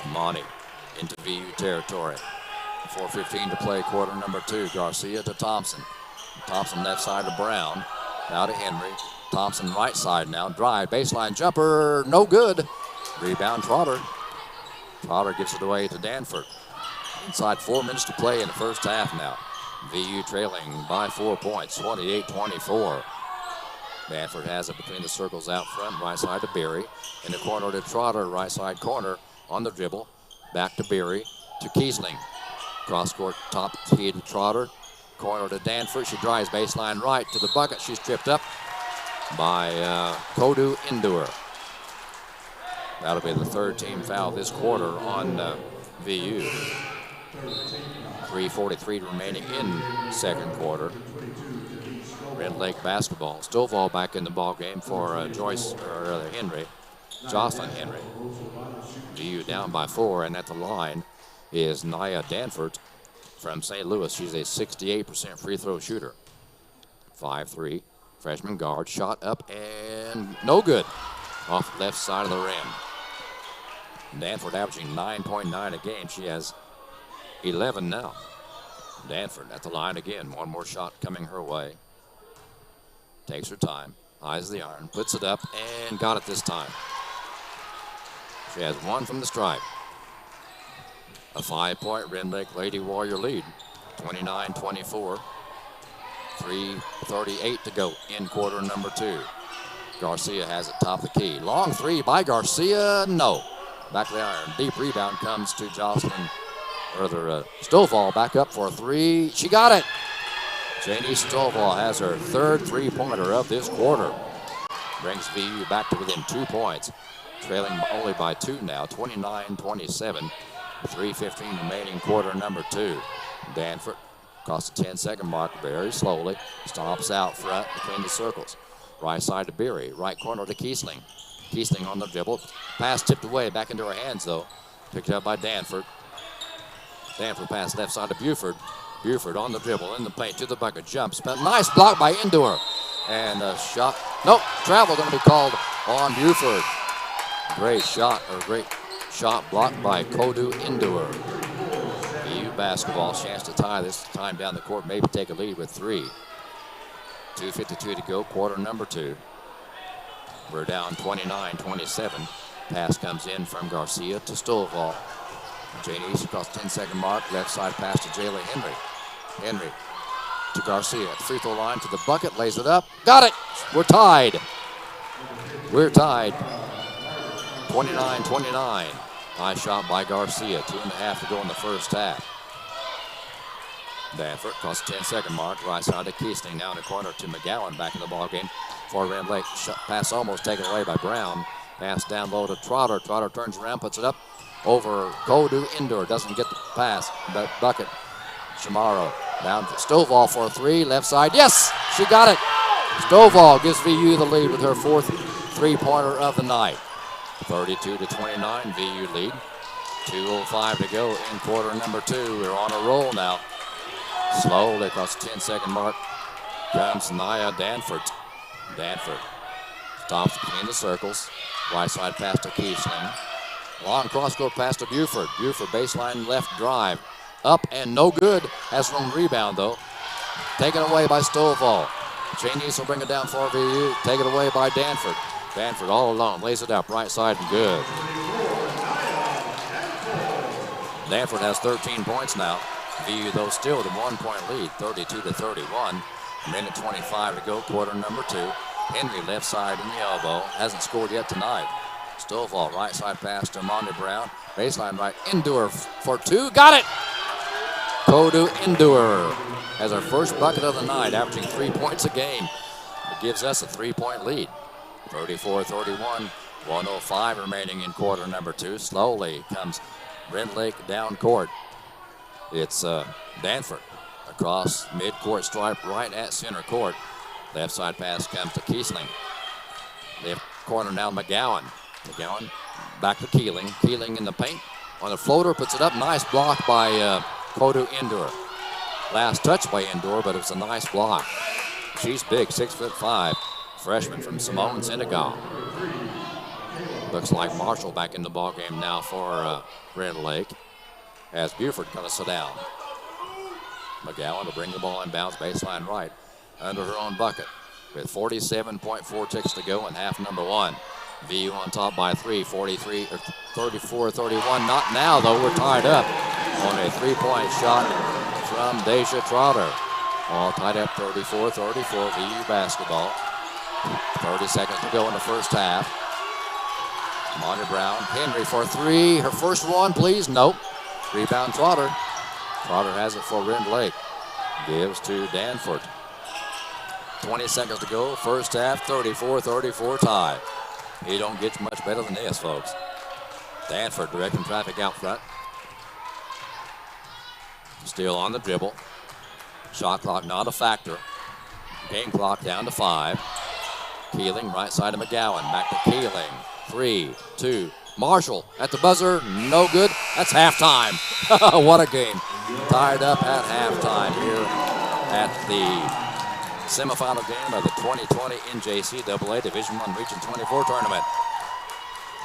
Amani into VU territory. 4:15 to play, quarter number 2. Garcia to Thompson. Thompson left side to Brown. Now to Henry. Thompson right side now. Drive, baseline jumper, no good. Rebound Trotter. Trotter gives it away to Danford. Inside 4 minutes to play in the first half now. VU trailing by 4 points, 28-24. Danford has it between the circles out front, right side to Berry. In the corner to Trotter, right side corner on the dribble. Back to Berry, to Kiesling. Cross court, top feed to Trotter. Corner to Danford. She drives baseline right to the bucket. She's tripped up by Kodu Indur. That'll be the 3rd team foul this quarter on VU. 3:43 remaining in second quarter. Red Lake basketball. Stovall back in the ball game for Jocelyn Henry. VU down by 4, and at the line is Nia Danford from St. Louis. She's a 68% free throw shooter. 5'3", freshman guard. Shot up and no good. Off the left side of the rim. Danford averaging 9.9 a game. She has 11 now. Danford at the line again. One more shot coming her way. Takes her time. Eyes the iron. Puts it up and got it this time. She has 1 from the stripe. A 5-point Rend Lake Lady Warrior lead. 29-24. 3:38 to go in quarter number 2. Garcia has it top of the key. Long 3 by Garcia. No. Back of the iron. Deep rebound comes to Jocelyn. Stovall back up for a 3. She got it. Janie Stovall has her 3rd 3-pointer of this quarter. Brings VU back to within 2 points. Trailing only by 2 now. 29-27. 3:15 remaining quarter number 2. Danford across the 10-second mark very slowly. Stomps out front between the circles. Right side to Beery. Right corner to Kiesling. Kiesling on the dribble. Pass tipped away. Back into her hands though. Picked up by Danford. Danford pass left side to Buford. Buford on the dribble in the paint to the bucket. Jumps. Nice block by Indur. And a shot. Nope. Travel going to be called on Buford. Great shot blocked by Kodu Indur. VU basketball, chance to tie this time down the court, maybe take a lead with 3. 2:52 to go, quarter number 2. We're down 29-27. Pass comes in from Garcia to Stovall. Jane East across the 10-second mark, left side pass to Jaylee Henry. Henry to Garcia at the free throw line to the bucket, lays it up, got it! We're tied. 29-29. Nice shot by Garcia. 2.5 to go in the first half. Danford across the 10-second mark. Right side to Kiesling. Now in the corner to McGowan. Back in the ball game for Rend Lake. Pass almost taken away by Brown. Pass down low to Trotter. Trotter turns around, puts it up over Kodu Indur. Doesn't get the pass. But bucket. Shamaro down to Stovall for a 3. Left side. Yes! She got it. Stovall gives VU the lead with her 4th 3-pointer of the night. 32-29, VU lead. 2:05 to go in quarter number 2. We're on a roll now. Slowly across the 10-second mark comes Nia Danford. Danford stops between the circles. Right side pass to Kiesling. Long cross-court pass to Buford. Buford baseline left drive. Up and no good. Has one rebound though. Taken away by Stovall. Janice will bring it down for VU. Taken away by Danford. Danford all alone, lays it up, right side and good. Danford has 13 points now. VU, though, still the 1-point lead, 32-31. Minute 25 to go, quarter number 2. Henry left side in the elbow, hasn't scored yet tonight. Stovall, right side pass to Amanda Brown. Baseline right, Indur for 2, got it! Kodu Endure has our first bucket of the night, averaging 3 points a game. It gives us a 3-point lead. 34-31, 1:05 remaining in quarter number 2. Slowly comes Rend Lake down court. It's Danford across mid-court stripe right at center court. Left side pass comes to Kiesling. Left corner now McGowan. McGowan back to Keeling. Keeling in the paint. On the floater, puts it up. Nice block by Kodu Endure. Last touch by Endure, but it was a nice block. She's big, 6'5", freshman from Simone, Senegal. Looks like Marshall back in the ball game now for Rend Lake. As Buford gonna sit down. McGowan to bring the ball inbounds baseline right under her own bucket with 47.4 ticks to go in half number 1. VU on top by 3, 34-31. Not now though, we're tied up on a 3-point shot from Deja Trotter. All tied up 34-34 VU basketball. 30 seconds to go in the first half. Monty Brown, Henry for 3. Her first one, please. Nope. Rebound Trotter. Trotter has it for Rend Lake. Gives to Danford. 20 seconds to go. First half, 34-34 tie. You don't get much better than this, folks. Danford directing traffic out front. Still on the dribble. Shot clock not a factor. Game clock down to 5. Keeling, right side of McGowan. Back to Keeling. 3, 2. Marshall at the buzzer. No good. That's halftime. What a game. Tied up at halftime here at the semifinal game of the 2020 NJCAA Division I Region 24 tournament.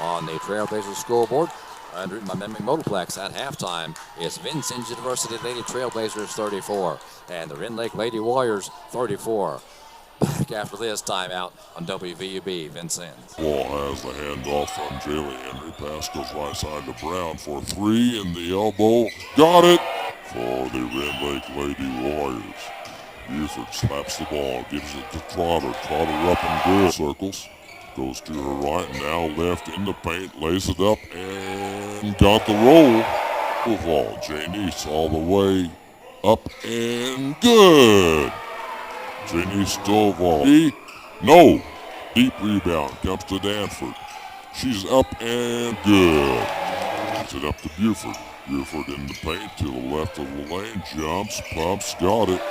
On the Trailblazers scoreboard, underwritten by Memory Motorplex at halftime, it's Vincennes University Lady Trailblazers 34 and the Rend Lake Lady Warriors 34. Back after this timeout on WVUB Vincennes. Ball has the handoff from Jaylee Henry. Pass goes right side to Brown for 3 in the elbow. Got it for the Rend Lake Lady Warriors. Buford slaps the ball, gives it to Trotter. Trotter up and good. Circles. Goes to her right, now left in the paint. Lays it up and got the roll. Ball. Janice all the way up and good. Janice Stovall. No. Deep rebound. Comes to Danford. She's up and good. Gets it up to Buford. Buford in the paint to the left of the lane. Jumps, pumps, got it.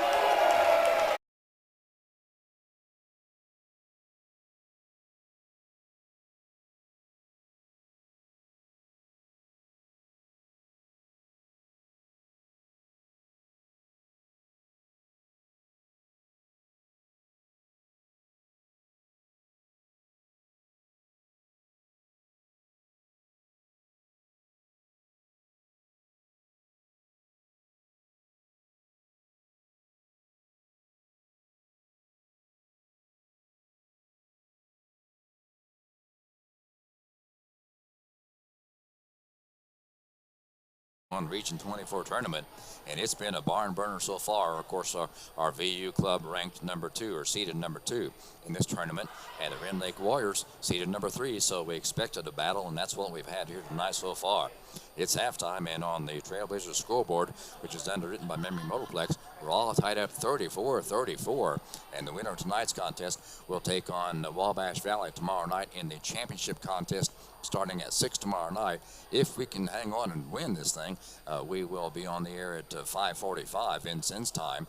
On Region 24 tournament, and it's been a barn burner so far. Of course, our VU club ranked number 2 or seeded number 2 in this tournament, and the Rend Lake Warriors seeded number 3. So we expected a battle, and that's what we've had here tonight so far. It's halftime, and on the Trailblazers scoreboard, which is underwritten by Memory Motorplex, we're all tied up 34-34, and the winner of tonight's contest will take on Wabash Valley tomorrow night in the championship contest starting at 6 tomorrow night. If we can hang on and win this thing, we will be on the air at 5:45 Vincennes time.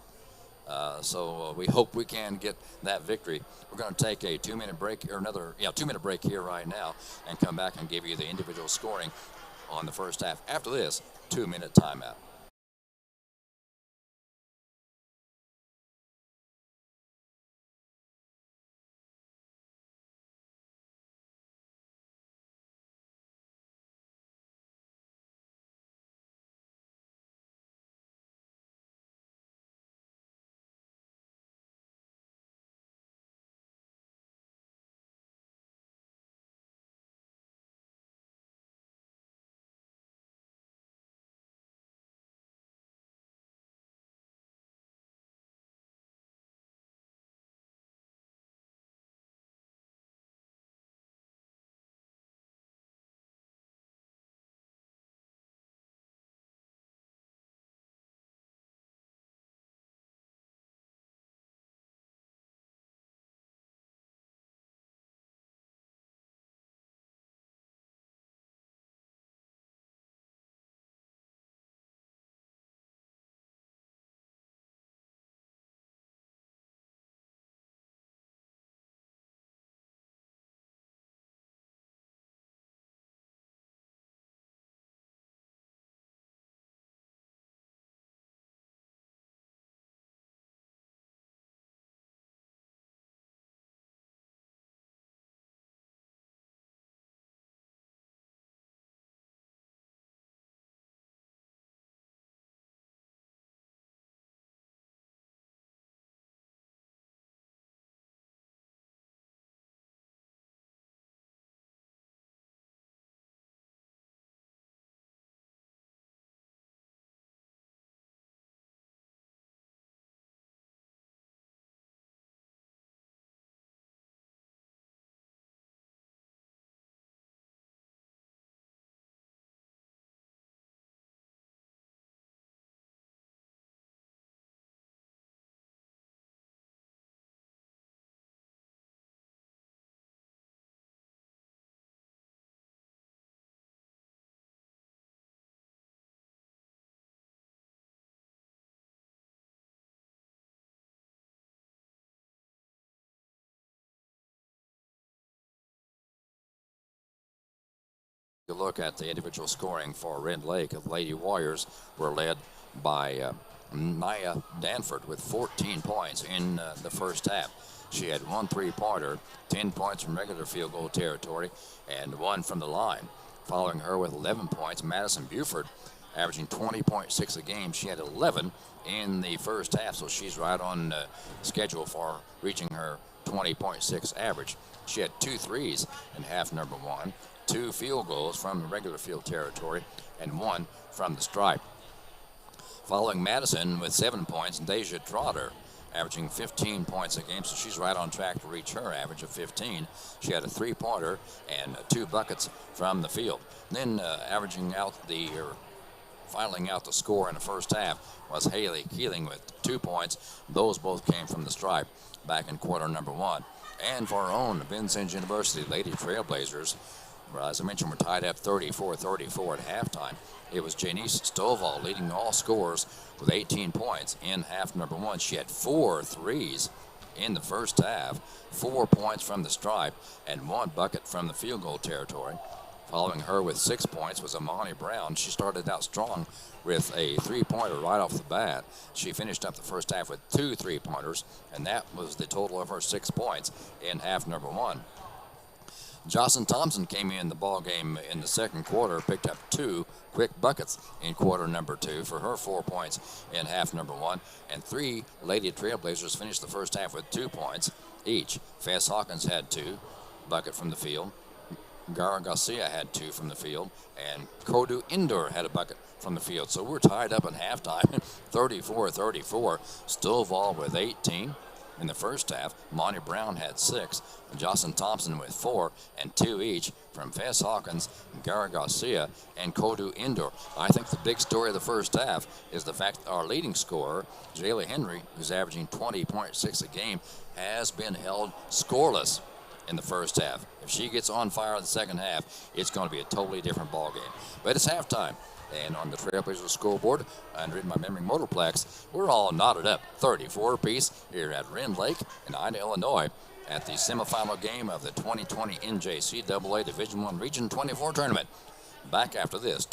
So we hope we can get that victory. We're going to take a 2-minute break, or another 2-minute break here right now, and come back and give you the individual scoring on the first half. After this, 2-minute timeout. a look at the individual scoring for Rend Lake. The Lady Warriors were led by Nia Danford with 14 points in the first half. She had 1 3-pointer, 10 points from regular field goal territory, and 1 from the line. Following her with 11 points, Madison Buford, averaging 20.6 a game. She had 11 in the first half, so she's right on schedule for reaching her 20.6 average. She had 2 threes in half number 1, 2 field goals from the regular field territory, and 1 from the stripe. Following Madison with 7 points, Deja Trotter, averaging 15 points a game, so she's right on track to reach her average of 15. She had a 3-pointer and 2 buckets from the field. Then filing out the score in the first half was Haley Keeling with 2 points. Those both came from the stripe back in quarter number 1. And for our own Vincennes University Lady Trailblazers, as I mentioned, we're tied up 34-34 at halftime. It was Janice Stovall leading all scorers with 18 points in half number 1. She had 4 threes in the first half, 4 points from the stripe, and 1 bucket from the field goal territory. Following her with 6 points was Amani Brown. She started out strong with a 3-pointer right off the bat. She finished up the first half with 2 3-pointers, and that was the total of her 6 points in half number 1. Jocelyn Thompson came in the ball game in the second quarter, picked up 2 quick buckets in quarter number 2 for her 4 points in half number 1, and 3 Lady Trailblazers finished the first half with 2 points each. Fess Hawkins had 2, bucket from the field. Gara Garcia had 2 from the field, and Kodu Indoor had a bucket from the field. So we're tied up in halftime, 34-34. Stovall with 18 in the first half. Monty Brown had 6, and Jocelyn Thompson with 4, and 2 each from Fess Hawkins, Gara Garcia, and Kodu Indoor. I think the big story of the first half is the fact that our leading scorer, Jayla Henry, who's averaging 20.6 a game, has been held scoreless in the first half. If she gets on fire in the second half, it's going to be a totally different ball game. But it's halftime, and on the Trailblazers scoreboard, under in my memory motorplex, we're all knotted up 34 apiece here at Rend Lake in Ida, Illinois, at the semifinal game of the 2020 NJCAA Division I Region 24 tournament. Back after this.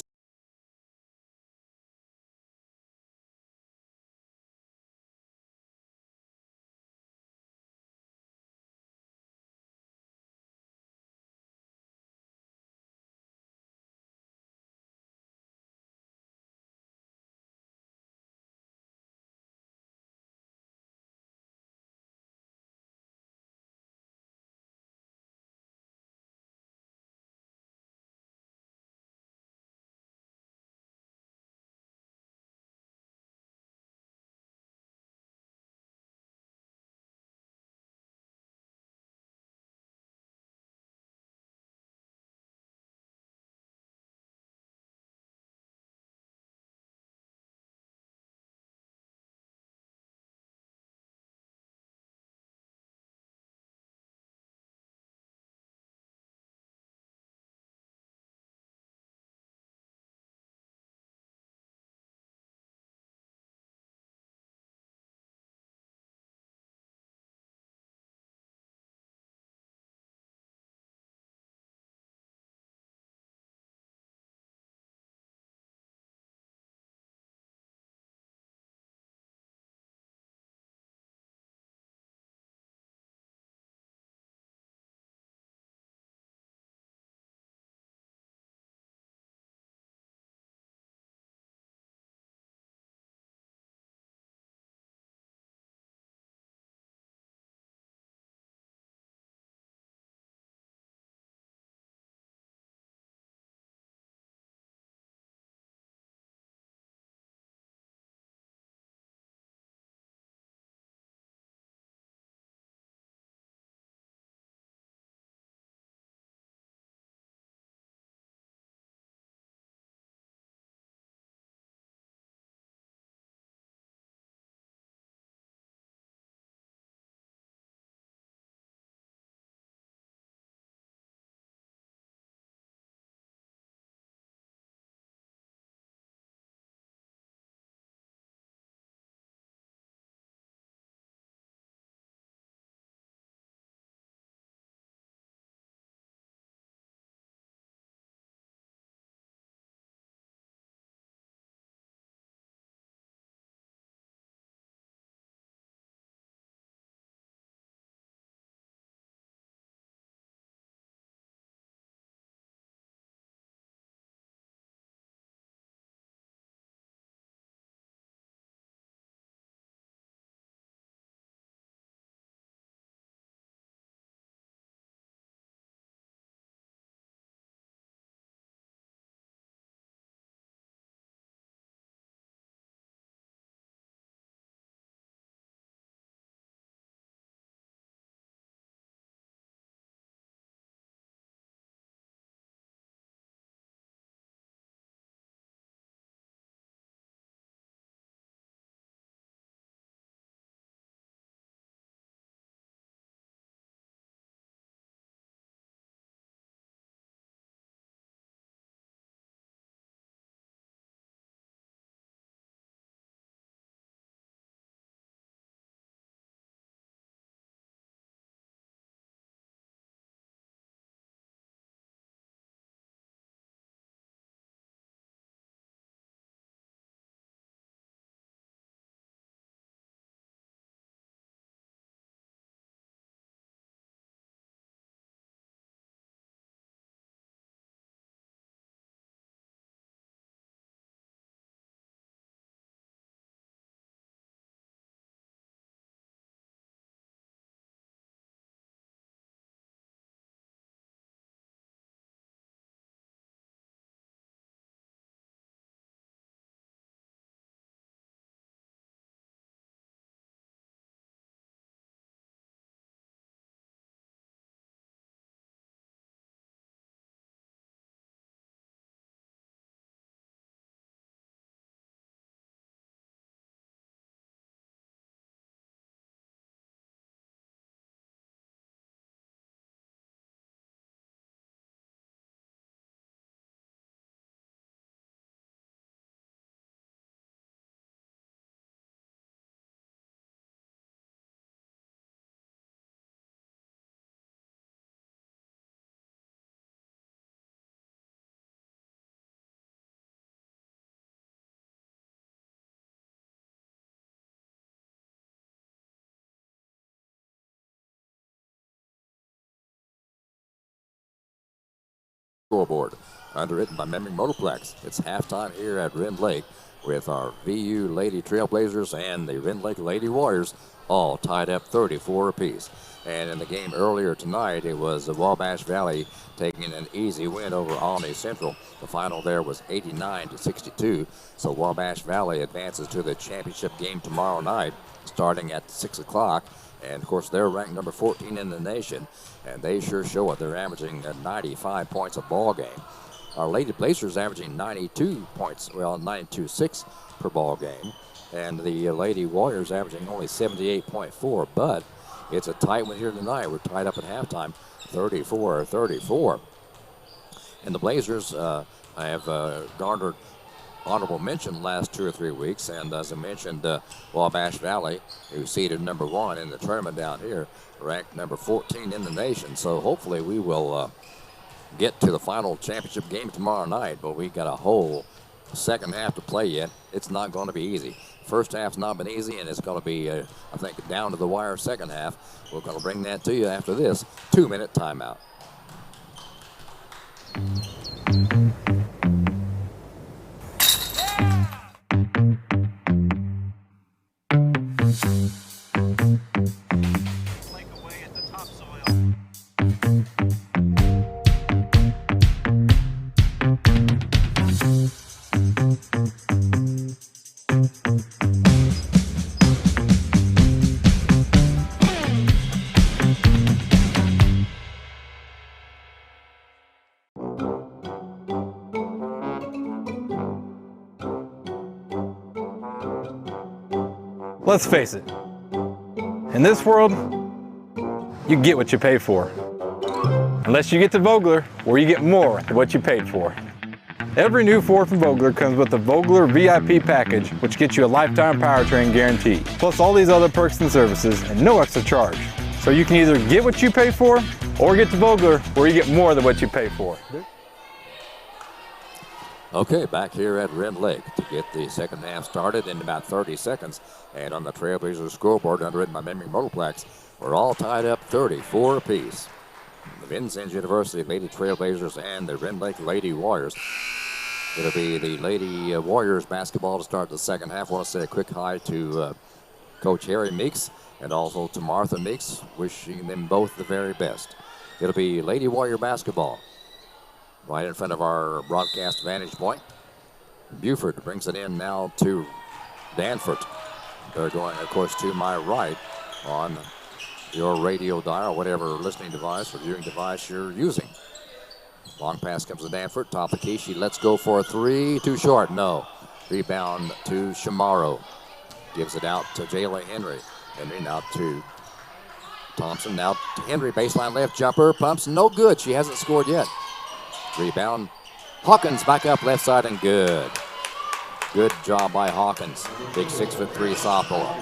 scoreboard, underwritten by Memory Motorplex. It's halftime here at Rend Lake with our VU Lady Trailblazers and the Rend Lake Lady Warriors all tied up 34 apiece. And in the game earlier tonight, it was Wabash Valley taking an easy win over Alney Central. The final there was 89-62. So Wabash Valley advances to the championship game tomorrow night, starting at 6 o'clock. And, of course, they're ranked number 14 in the nation, and they sure show it. They're averaging 95 points a ball game. Our Lady Blazers averaging 92 points, well, 92.6 per ball game. And the Lady Warriors averaging only 78.4. But it's a tight one here tonight. We're tied up at halftime, 34-34. And the Blazers have garnered honorable mention the last 2 or 3 weeks, and as I mentioned, Wabash Valley, who seeded number 1 in the tournament down here, ranked number 14 in the nation. So hopefully we will get to the final championship game tomorrow night, but we got a whole second half to play yet. It's not going to be easy. First half's not been easy, and it's going to be, I think, down to the wire second half. We're going to bring that to you after this 2-minute timeout. Let's face it, in this world, you get what you pay for. Unless you get to Vogler, where you get more than what you paid for. Every new Ford from Vogler comes with the Vogler VIP package, which gets you a lifetime powertrain guarantee, plus all these other perks and services and no extra charge. So you can either get what you pay for, or get to Vogler, where you get more than what you pay for. Okay, back here at Rend Lake to get the second half started in about 30 seconds. And on the Trailblazers scoreboard, underwritten by Memory Motorplex, we're all tied up 34 apiece. The Vincennes University Lady Trailblazers and the Rend Lake Lady Warriors. It'll be the Lady Warriors basketball to start the second half. I want to say a quick hi to Coach Harry Meeks and also to Martha Meeks, wishing them both the very best. It'll be Lady Warrior basketball. Right in front of our broadcast vantage point. Buford brings it in now to Danford. They're going, of course, to my right on your radio dial, whatever listening device or viewing device you're using. Long pass comes to Danford. Top of the key. She lets go for a 3. Too short. No. Rebound to Shamaro. Gives it out to Jayla Henry. Henry now to Thompson. Now to Henry. Baseline left jumper. Pumps. No good. She hasn't scored yet. Rebound. Hawkins back up left side and good. Good job by Hawkins. Big 6'3" sophomore.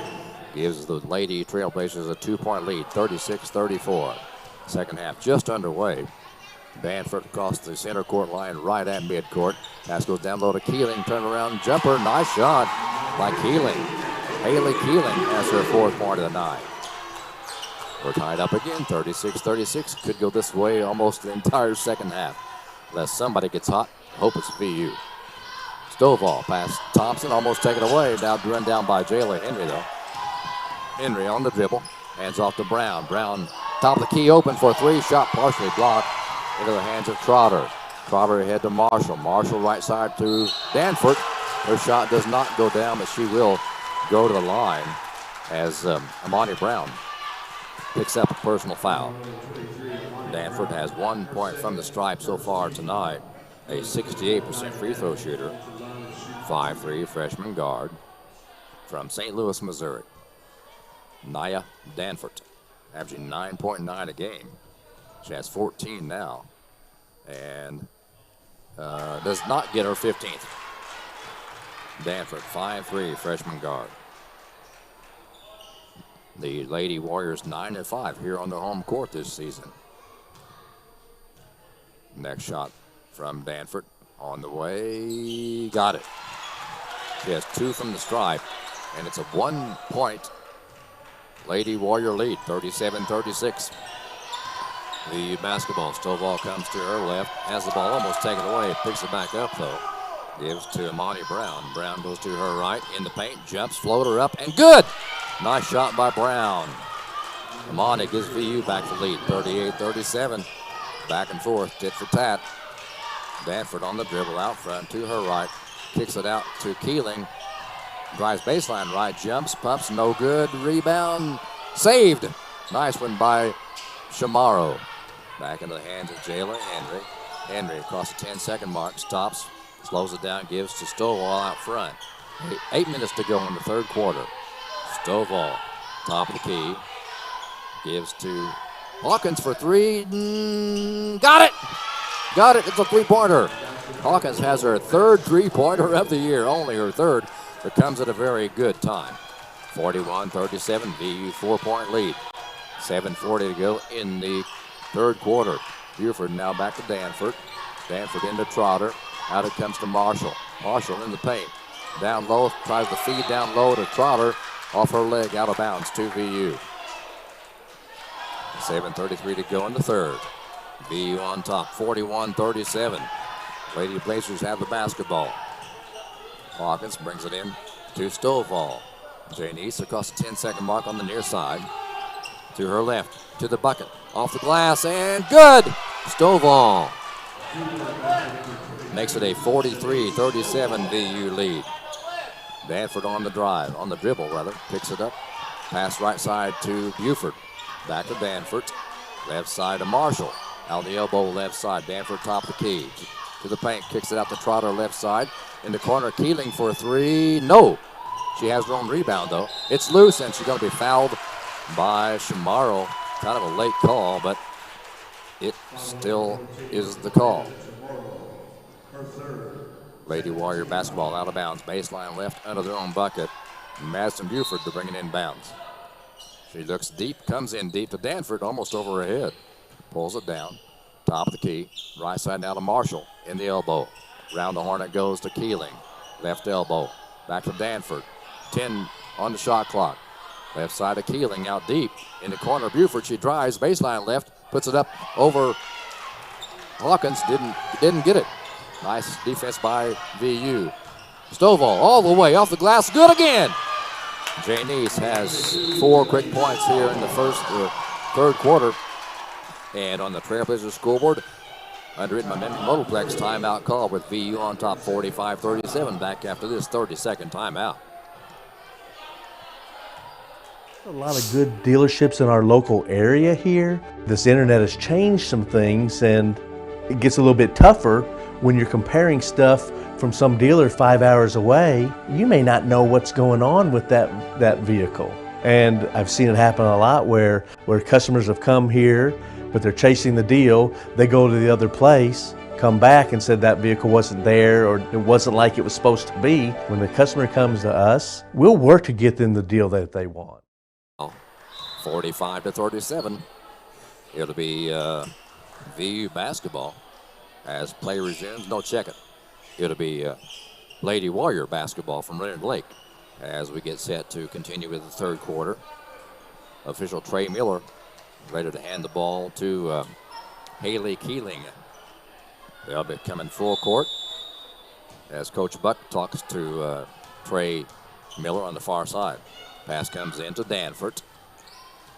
Gives the Lady Trailblazers a 2-point lead, 36-34. Second half just underway. Danford across the center court line right at midcourt. Pass goes down low to Keeling. Turnaround jumper. Nice shot by Keeling. Haley Keeling has her 4th point of the night. We're tied up again, 36-36. Could go this way almost the entire second half. Unless somebody gets hot, hope it's VU. Stovall past Thompson, almost taken away. Now run down by Jayla Henry, though. Henry on the dribble, hands off to Brown. Brown, top of the key, open for a 3. Shot partially blocked into the hands of Trotter. Trotter ahead to Marshall. Marshall right side to Danford. Her shot does not go down, but she will go to the line as Amani Brown picks up a personal foul. Danford has 1 point from the stripe so far tonight. A 68% free throw shooter. 5'3" freshman guard from St. Louis, Missouri. Naya Danford, averaging 9.9 a game. She has 14 now and does not get her 15th. Danford, 5'3" freshman guard. The Lady Warriors 9-5 here on the home court this season. Next shot from Danford on the way. Got it. She has 2 from the stripe, and it's a 1-point Lady Warrior lead, 37-36. The basketball. Stovall comes to her left, has the ball almost taken away, picks it back up though. Gives to Amani Brown. Brown goes to her right, in the paint, jumps, floater up, and good! Nice shot by Brown. Amani gives VU back the lead, 38-37. Back and forth, tit for tat. Danford on the dribble out front to her right, kicks it out to Keeling. Drives baseline right, jumps, pumps, no good. Rebound, saved. Nice one by Shamaro. Back into the hands of Jayla Henry. Henry across the 10-second mark, stops, slows it down, gives to Stovall out front. 8 minutes to go in the third quarter. Stovall, top of the key, gives to Hawkins for three. Got it! Got it, it's a three-pointer. Hawkins has her third three-pointer of the year, only her third, but comes at a very good time. 41-37, VU 4-point lead. 7:40 to go in the third quarter. Buford now back to Danford. Danford into Trotter. Out it comes to Marshall. Marshall in the paint. Down low, tries to feed down low to Trotter. Off her leg, out of bounds to VU. 7:33 to go in the third. VU on top, 41-37. Lady Blazers have the basketball. Hawkins brings it in to Stovall. Janice across the 10-second mark on the near side. To her left, to the bucket, off the glass, and good! Stovall makes it a 43-37 VU lead. Danford on the drive, on the dribble rather, picks it up. Pass right side to Buford. Back to Danford. Left side to Marshall. Out the elbow, left side. Danford top of the key. To the paint, kicks it out to Trotter, left side. In the corner, Keeling for a three. No! She has her own rebound though. It's loose and she's going to be fouled by Shamaro. Kind of a late call, but it still is the call. Lady Warrior basketball out of bounds. Baseline left under their own bucket. Madison Buford to bring it in bounds. She looks deep, comes in deep to Danford, almost over her head. Pulls it down. Top of the key. Right side now to Marshall in the elbow. Round the horn it goes to Keeling. Left elbow. Back to Danford. 10 on the shot clock. Left side to Keeling, out deep. In the corner, Buford, she drives, baseline left, puts it up over Hawkins, didn't get it. Nice defense by VU. Stovall all the way off the glass, good again. Janice has 4 quick points here in the third quarter. And on the Trailblazers scoreboard, underwritten by Memphis Motorplex, timeout call with VU on top, 45-37, back after this 30-second timeout. A lot of good dealerships in our local area here. This internet has changed some things, and it gets a little bit tougher when you're comparing stuff from some dealer 5 hours away. You may not know what's going on with that vehicle. And I've seen it happen a lot where customers have come here, but they're chasing the deal. They go to the other place, come back and said that vehicle wasn't there or it wasn't like it was supposed to be. When the customer comes to us, we'll work to get them the deal that they want. 45-37. It'll be VU basketball as play resumes. No, check it. It'll be Lady Warrior basketball from Rend Lake as we get set to continue with the third quarter. Official Trey Miller ready to hand the ball to Haley Keeling. They'll be coming full court as Coach Buck talks to Trey Miller on the far side. Pass comes in to Danford.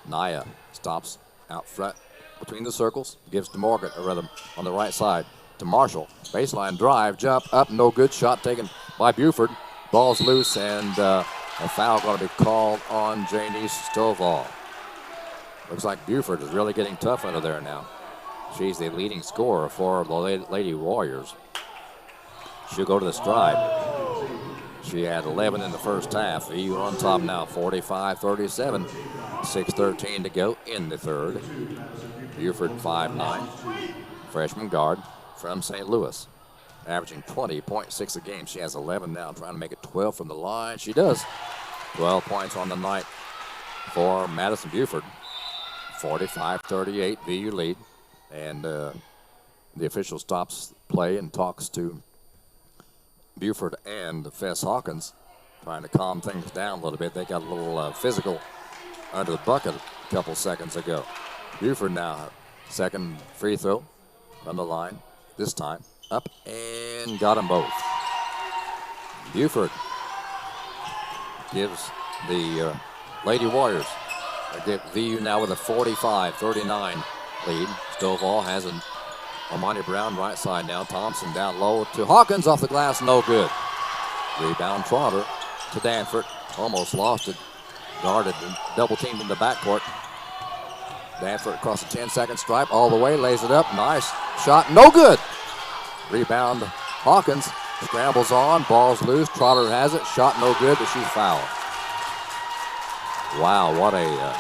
Naya stops out front between the circles, gives to Morgan, or rather on the right side to Marshall. Baseline drive, jump up, no good. Shot taken by Buford. Ball's loose, and a foul going to be called on Janice Stovall. Looks like Buford is really getting tough under there now. She's the leading scorer for the Lady Warriors. She'll go to the stride. She had 11 in the first half. VU on top now, 45-37. 6:13 to go in the third. Buford 5'9", freshman guard from St. Louis, averaging 20.6 a game. She has 11 now, trying to make it 12 from the line. She does. 12 points on the night for Madison Buford. 45-38, VU lead. And the official stops play and talks to Buford and Fess Hawkins, trying to calm things down a little bit. They got a little physical under the bucket a couple seconds ago. Buford now Second free throw from the line. This time up and got them both. Buford gives the Lady Warriors, VU now with a 45-39 lead. Stovall has an Armani Brown right side now. Thompson down low to Hawkins off the glass, no good. Rebound Trotter to Danford, almost lost it. Guarded and double teamed in the backcourt. Danford across the 10-second stripe all the way, lays it up, nice shot, no good. Rebound Hawkins, scrambles on, ball's loose, Trotter has it, shot no good, but she's fouled. Wow, what a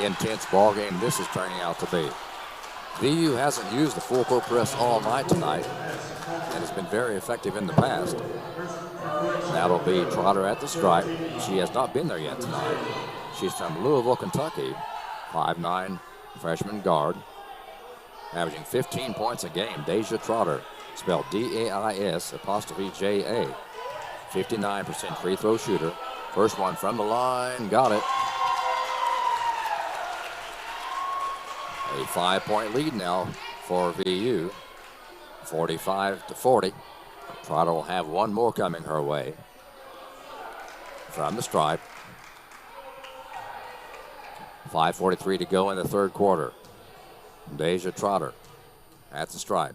intense ball game this is turning out to be. VU hasn't used the full court press all night tonight and has been very effective in the past. That'll be Trotter at the stripe. She has not been there yet tonight. She's from Louisville, Kentucky, 5'9", freshman guard, averaging 15 points a game. Deja Trotter, spelled D-A-I-S''J-A. 59% free throw shooter. First one from the line, got it. A 5-point lead now for VU, 45-40. Trotter will have one more coming her way from the stripe. 5:43 to go in the third quarter. Deja Trotter at the stripe.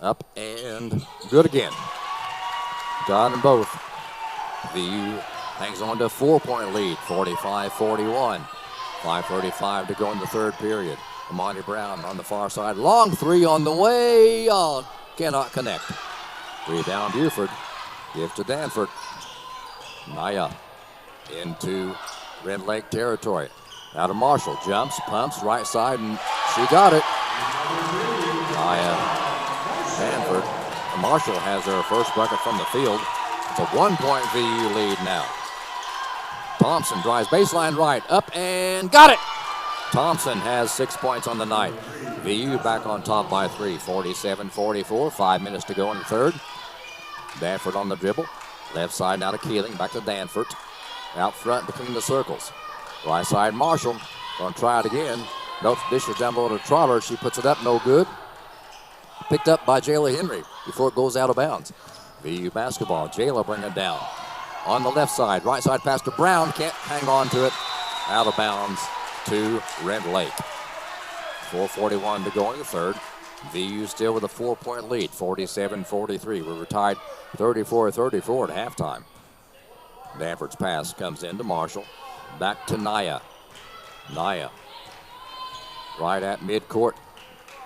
Up and good again. Got them both. VU hangs on to a 4-point lead, 45-41. 5:35 to go in the third period. Amani Brown on the far side. Long three on the way. Oh, cannot connect. Rebound Buford. Give to Danford. Naya into Rend Lake territory. Out of Marshall. Jumps, pumps, right side, and she got it. Naya Danford. Marshall has her first bucket from the field. It's a 1-point VU lead now. Thompson drives baseline right. Up and got it. Thompson has 6 points on the night. VU back on top by 3, 47-44. 5 minutes to go in the third. Danford on the dribble. Left side now to Keeling. Back to Danford. Out front between the circles. Right side Marshall. Gonna try it again. Notes dishes down below to Trotter. She puts it up, no good. Picked up by Jayla Henry before it goes out of bounds. VU basketball. Jayla bring it down. On the left side. Right side pass to Brown. Can't hang on to it. Out of bounds to Rend Lake. 4:41 to go in the third. VU still with a 4-point lead, 47-43. We were tied 34-34 at halftime. Danford's pass comes into Marshall. Back to Naya. Naya. Right at midcourt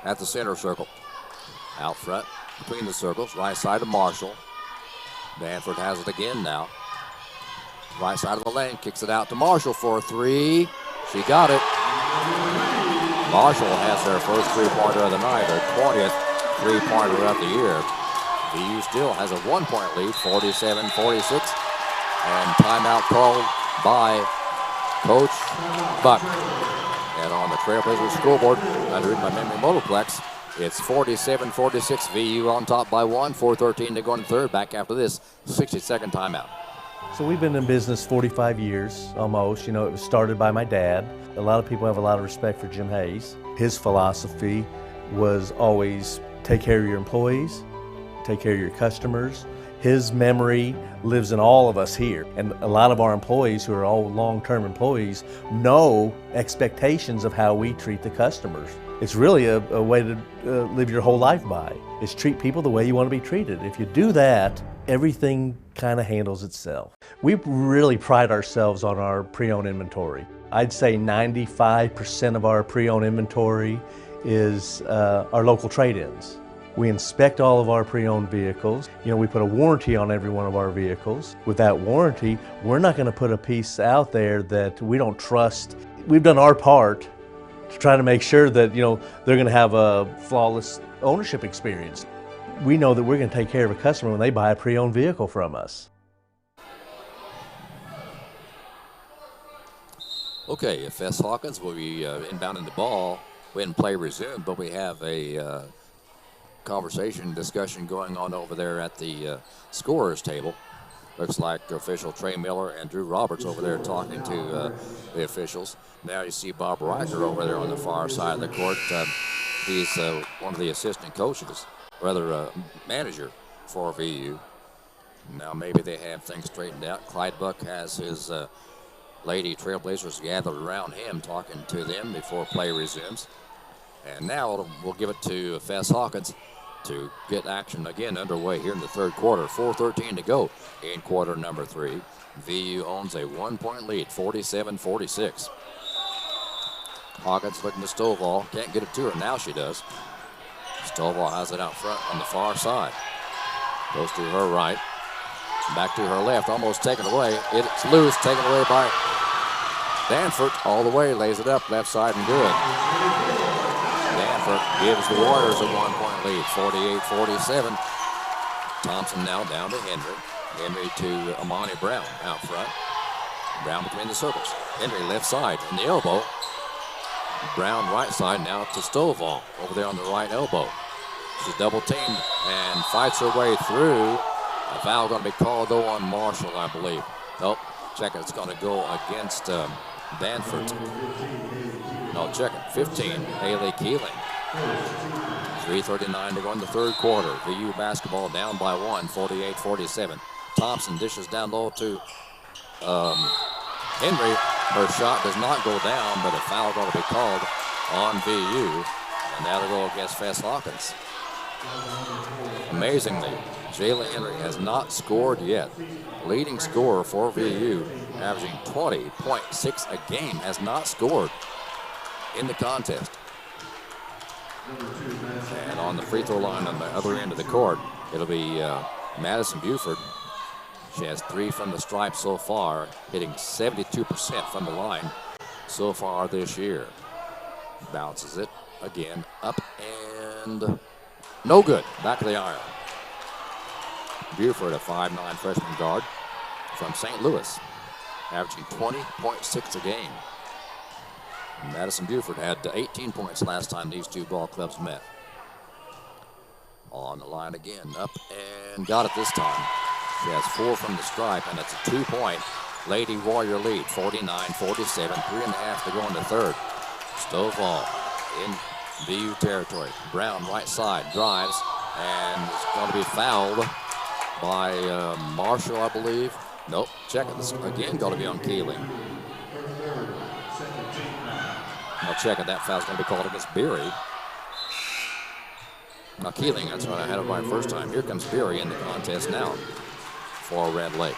at the center circle. Out front between the circles. Right side of Marshall. Danford has it again now. Right side of the lane. Kicks it out to Marshall for a three. She got it. Marshall has her first three-pointer of the night, her 20th three-pointer of the year. VU still has a 1-point lead, 47-46. And timeout called by Coach Buck. And on the Trailblazers scoreboard, underwritten by Memory Motorplex, it's 47-46. VU on top by 1, 4:13 to go in the third. Back after this 60-second timeout. So we've been in business 45 years, almost. You know, it was started by my dad. A lot of people have a lot of respect for Jim Hayes. His philosophy was always take care of your employees, take care of your customers. His memory lives in all of us here. And a lot of our employees, who are all long-term employees, know expectations of how we treat the customers. It's really a way to live your whole life by. Is treat people the way you want to be treated. If you do that, everything kind of handles itself. We really pride ourselves on our pre-owned inventory. I'd say 95% of our pre-owned inventory is our local trade-ins. We inspect all of our pre-owned vehicles. You know, we put a warranty on every one of our vehicles. With that warranty, we're not going to put a piece out there that we don't trust. We've done our part to try to make sure that, you know, they're going to have a flawless ownership experience. We know that we're going to take care of a customer when they buy a pre-owned vehicle from us. Okay, if S. Hawkins will be inbounding the ball when play resumed, but we have a discussion going on over there at the scorer's table. Looks like official Trey Miller and Drew Roberts over there talking to the officials. Now you see Bob Riker over there on the far side of the court He's one of the assistant coaches, rather manager for VU. Now maybe they have things straightened out. Clyde Buck has his Lady Trailblazers gathered around him, talking to them before play resumes. And now we'll give it to Fess Hawkins to get action again underway here in the third quarter. 4:13 to go in quarter number 3. VU owns a 1-point lead, 47-46. Hawkins looking to Stovall. Can't get it to her. Now she does. Stovall has it out front on the far side. Goes to her right. Back to her left. Almost taken away. It's loose. Taken away by Danforth. All the way. Lays it up. Left side and good. Danforth gives the Warriors a 1-point lead. 48-47. Thompson now down to Henry. Henry to Amani Brown out front. Brown between the circles. Henry left side in the elbow. Brown right side now to Stovall over there on the right elbow. She's double teamed and fights her way through. A foul going to be called though on Marshall, I believe. Nope, check it. It's going to go against Danforth. No, check it. 15, Haley Keeling. 3:39 to go in the third quarter. VU basketball down by 1, 48-47. Thompson dishes down low to Henry. Her shot does not go down, but a foul going to be called on VU, and that'll go against Fess Hawkins. Amazingly, Jayla Henry has not scored yet. Leading scorer for VU, averaging 20.6 a game, has not scored in the contest. And on the free throw line on the other end of the court, it'll be Madison Buford. She has 3 from the stripe so far, hitting 72% from the line so far this year. Bounces it again, up and no good. Back of the iron. Buford, a 5'9" freshman guard from St. Louis, averaging 20.6 a game. Madison Buford had 18 points last time these two ball clubs met. On the line again, up and got it this time. She has 4 from the stripe, and it's a 2-point Lady Warrior lead, 49-47, 3.5 to go in the third. Stovall in VU territory. Brown right side drives, and it's going to be fouled by Marshall, I believe. Nope, check it. This is again going to be on Keeling. I'll check it. That foul's going to be called against Beery. Now Keeling, that's what I had it right first time. Here comes Beery in the contest now for Red Lake.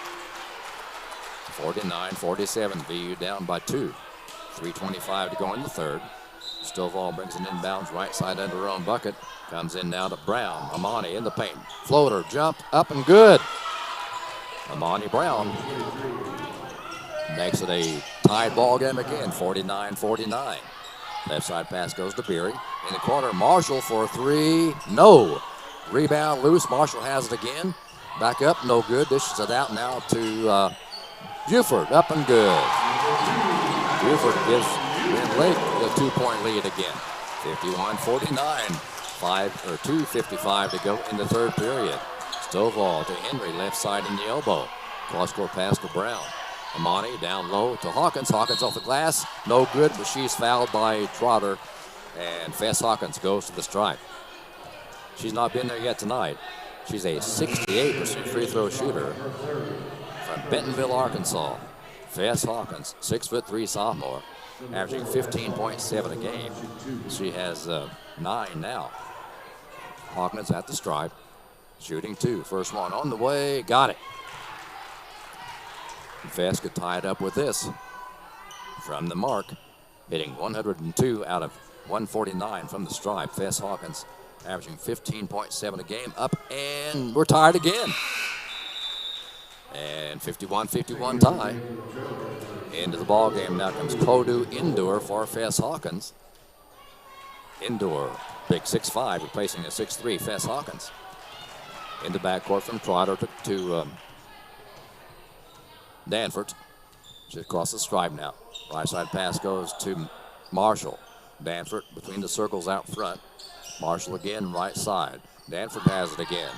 49-47, VU down by 2. 3:25 to go in the third. Stovall brings it inbounds right side under her own bucket. Comes in now to Brown. Amani in the paint. Floater, jump, up and good. Amani Brown makes it a tied ball game again, 49-49. Left side pass goes to Beery. In the corner, Marshall for 3. No. Rebound loose. Marshall has it again. Back up, no good. Dishes it out now to Buford, up and good. Buford gives Red Lake a 2-point lead again. 51-49. 2:55 to go in the third period. Stovall to Henry, left side in the elbow. Cross-court pass to Brown. Amani down low to Hawkins. Hawkins off the glass. No good, but she's fouled by Trotter. And Fess Hawkins goes to the stripe. She's not been there yet tonight. She's a 68% free throw shooter from Bentonville, Arkansas. Fess Hawkins, 6'3" sophomore, averaging 15.7 a game. She has 9 now. Hawkins at the stripe, shooting 2. First one on the way, got it. Fess could tie it up with this from the mark, hitting 102 out of 149 from the stripe. Fess Hawkins averaging 15.7 a game, up and we're tied again. And 51-51 tie. Into the ball game now comes Kodu Indoor for Fess Hawkins. Indoor, big 6'5", replacing a 6'3" Fess Hawkins. In the backcourt from Trotter to Danforth. She's across the stripe now. Right side pass goes to Marshall. Danforth between the circles out front. Marshall again, right side. Danforth has it again.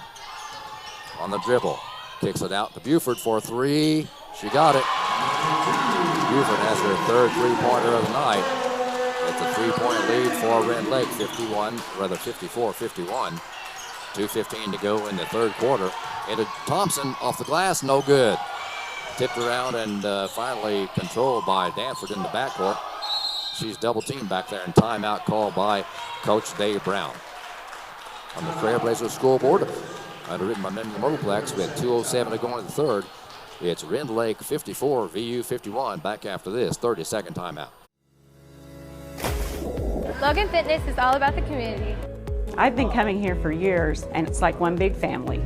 On the dribble. Kicks it out to Buford for 3. She got it. Buford has her third 3-pointer of the night. It's a 3-point lead for Rend Lake, 54-51. 2:15 to go in the third quarter. Into Thompson off the glass, no good. Tipped around and finally controlled by Danford in the backcourt. She's double teamed back there, and timeout called by Coach Dave Brown. On the Trailblazer scoreboard, underwritten by Minden Motorplex, with 2:07 to go in the third. It's Rend Lake 54, VU 51. Back after this 30-second timeout. Logan Fitness is all about the community. I've been coming here for years, and it's like one big family.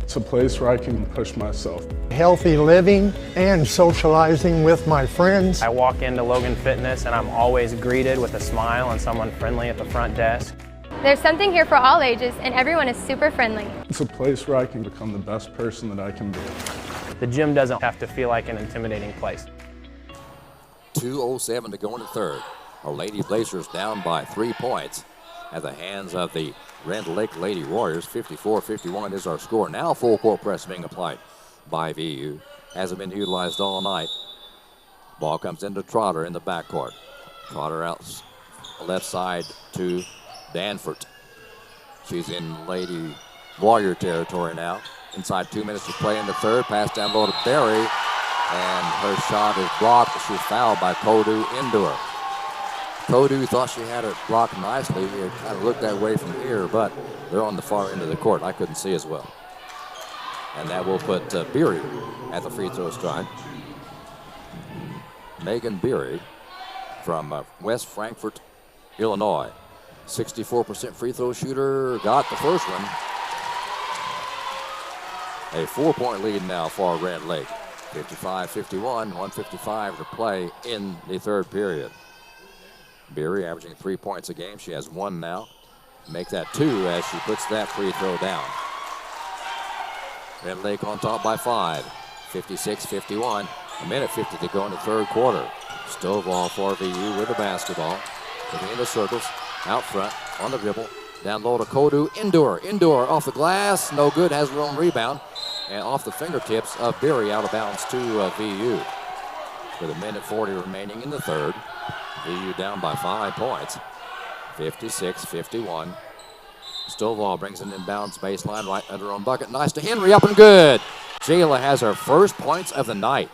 It's a place where I can push myself. Healthy living and socializing with my friends. I walk into Logan Fitness and I'm always greeted with a smile and someone friendly at the front desk. There's something here for all ages, and everyone is super friendly. It's a place where I can become the best person that I can be. The gym doesn't have to feel like an intimidating place. 2:07 to go in the third. Our Lady Blazers down by 3 points at the hands of the Rend Lake Lady Warriors. 54-51 is our score. Now full court press being applied by VU. Hasn't been utilized all night. Ball comes into Trotter in the backcourt. Trotter out left side to Danford. She's in Lady Warrior territory now. Inside 2 minutes to play in the third. Pass down low to Berry. And her shot is blocked. She's fouled by Kodu Indoor. Kodu thought she had it blocked nicely. It kind of looked that way from here, but they're on the far end of the court. I couldn't see as well. And that will put Beery at the free throw strike. Megan Beery from West Frankfort, Illinois. 64% free throw shooter, got the first one. A 4-point lead now for Rend Lake. 55-51, 1:55 to play in the third period. Beery averaging 3 points a game. She has one now. Make that 2 as she puts that free throw down. Rend Lake on top by 5. 56-51. A minute 50 to go in the third quarter. Stovall for VU with the basketball. Moving in the circles. Out front. On the dribble. Down low to Kodu. Indoor off the glass. No good. Has her own rebound. And off the fingertips of Beery, out of bounds to VU. With a minute 40 remaining in the third. VU down by 5 points. 56-51. Stovall brings it inbounds baseline right under her own bucket. Nice to Henry, up and good. Jayla has her first points of the night.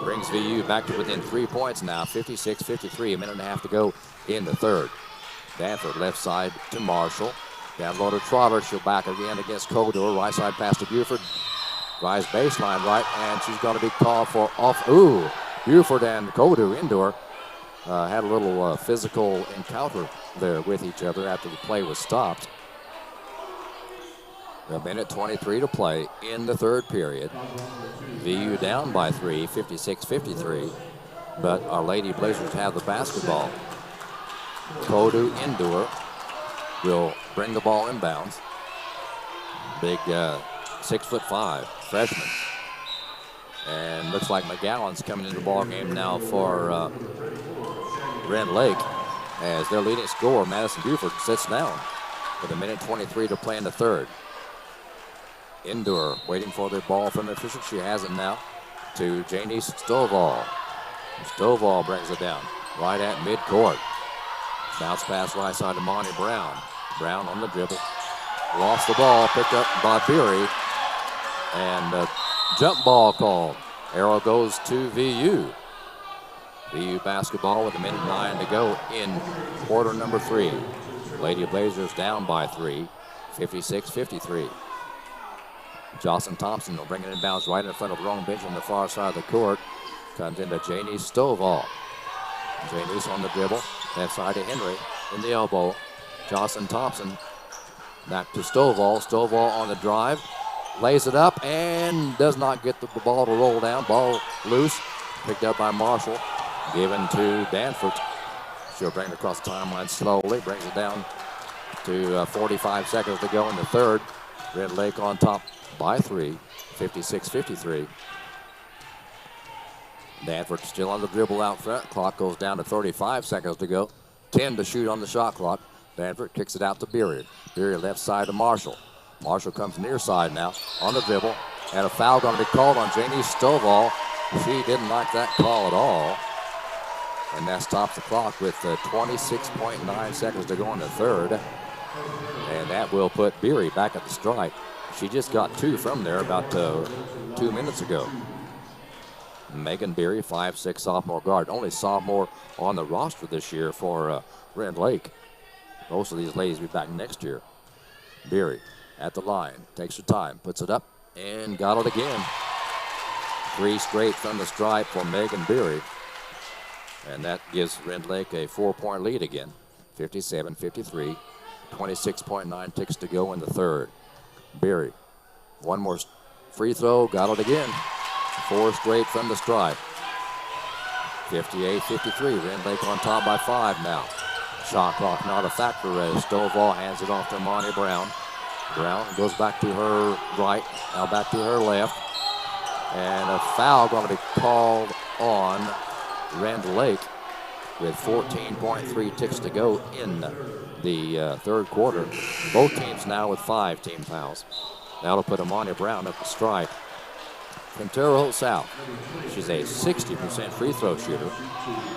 Brings VU back to within 3 points now. 56-53, a minute and a half to go in the third. Danford left side to Marshall. Down low to Trotter. She'll back again against Kodor. Right side pass to Buford. Drives baseline right, and she's going to be called for off. Ooh, Buford and Kodor Indoor had a little physical encounter there with each other after the play was stopped. A minute 23 to play in the third period. VU down by 3, 56-53. But our Lady Blazers have the basketball. Kodu Indoor will bring the ball inbounds. Big 6'5" freshman. And looks like McGowan's coming into the ball game now for Rend Lake, as their leading scorer, Madison Buford, sits down with a minute 23 to play in the third. Indoor waiting for the ball from the official. She has it now to Janice Stovall. Stovall brings it down right at midcourt. Bounce pass right side to Monty Brown. Brown on the dribble. Lost the ball, picked up by Beery. And jump ball called. Arrow goes to VU. VU basketball with a minute 9 to go in quarter number 3. Lady Blazers down by 3, 56-53. Jocelyn Thompson will bring it inbounds right in front of her own bench on the far side of the court. Comes into Janice Stovall. Janice on the dribble. Left side to Henry in the elbow. Jocelyn Thompson back to Stovall. Stovall on the drive. Lays it up and does not get the ball to roll down. Ball loose. Picked up by Marshall. Given to Danford. She'll bring it across the timeline slowly. Brings it down to 45 seconds to go in the third. Rend Lake on top by 3, 56-53. Danford still on the dribble out front. Clock goes down to 35 seconds to go. 10 to shoot on the shot clock. Danford kicks it out to Beery. Beery left side to Marshall. Marshall comes near side now on the dribble. And a foul going to be called on Janice Stovall. She didn't like that call at all. And that stops the clock with 26.9 seconds to go in the third. And that will put Beery back at the stripe. She just got 2 from there about 2 minutes ago. Megan Beery, 5'6" sophomore guard. Only sophomore on the roster this year for Rend Lake. Most of these ladies will be back next year. Beery at the line, takes her time, puts it up, and got it again. 3 straight from the stripe for Megan Beery. And that gives Rend Lake a 4-point lead again. 57-53. 26.9 ticks to go in the third. Beery, one more free throw, got it again. 4 straight from the stripe. 58-53. Rend Lake on top by 5 now. Shot clock not a factor as Stovall hands it off to Monty Brown. Brown goes back to her right, now back to her left. And a foul going to be called on Rend Lake with 14.3 ticks to go in the third quarter. Both teams now with 5 team fouls. That'll put Amani Brown at the stripe. Quintero South. She's a 60% free throw shooter,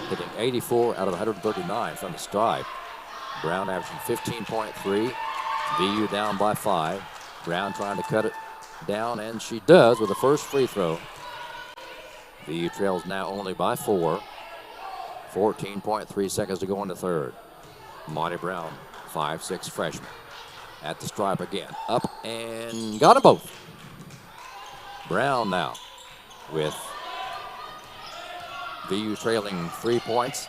hitting 84 out of 139 from the stripe. Brown averaging 15.3. VU down by 5. Brown trying to cut it down, and she does with the first free throw. VU trails now only by 4. 14.3 seconds to go in the third. Monty Brown, 5'6" freshman. At the stripe again. Up and got them both. Brown now with VU trailing 3 points.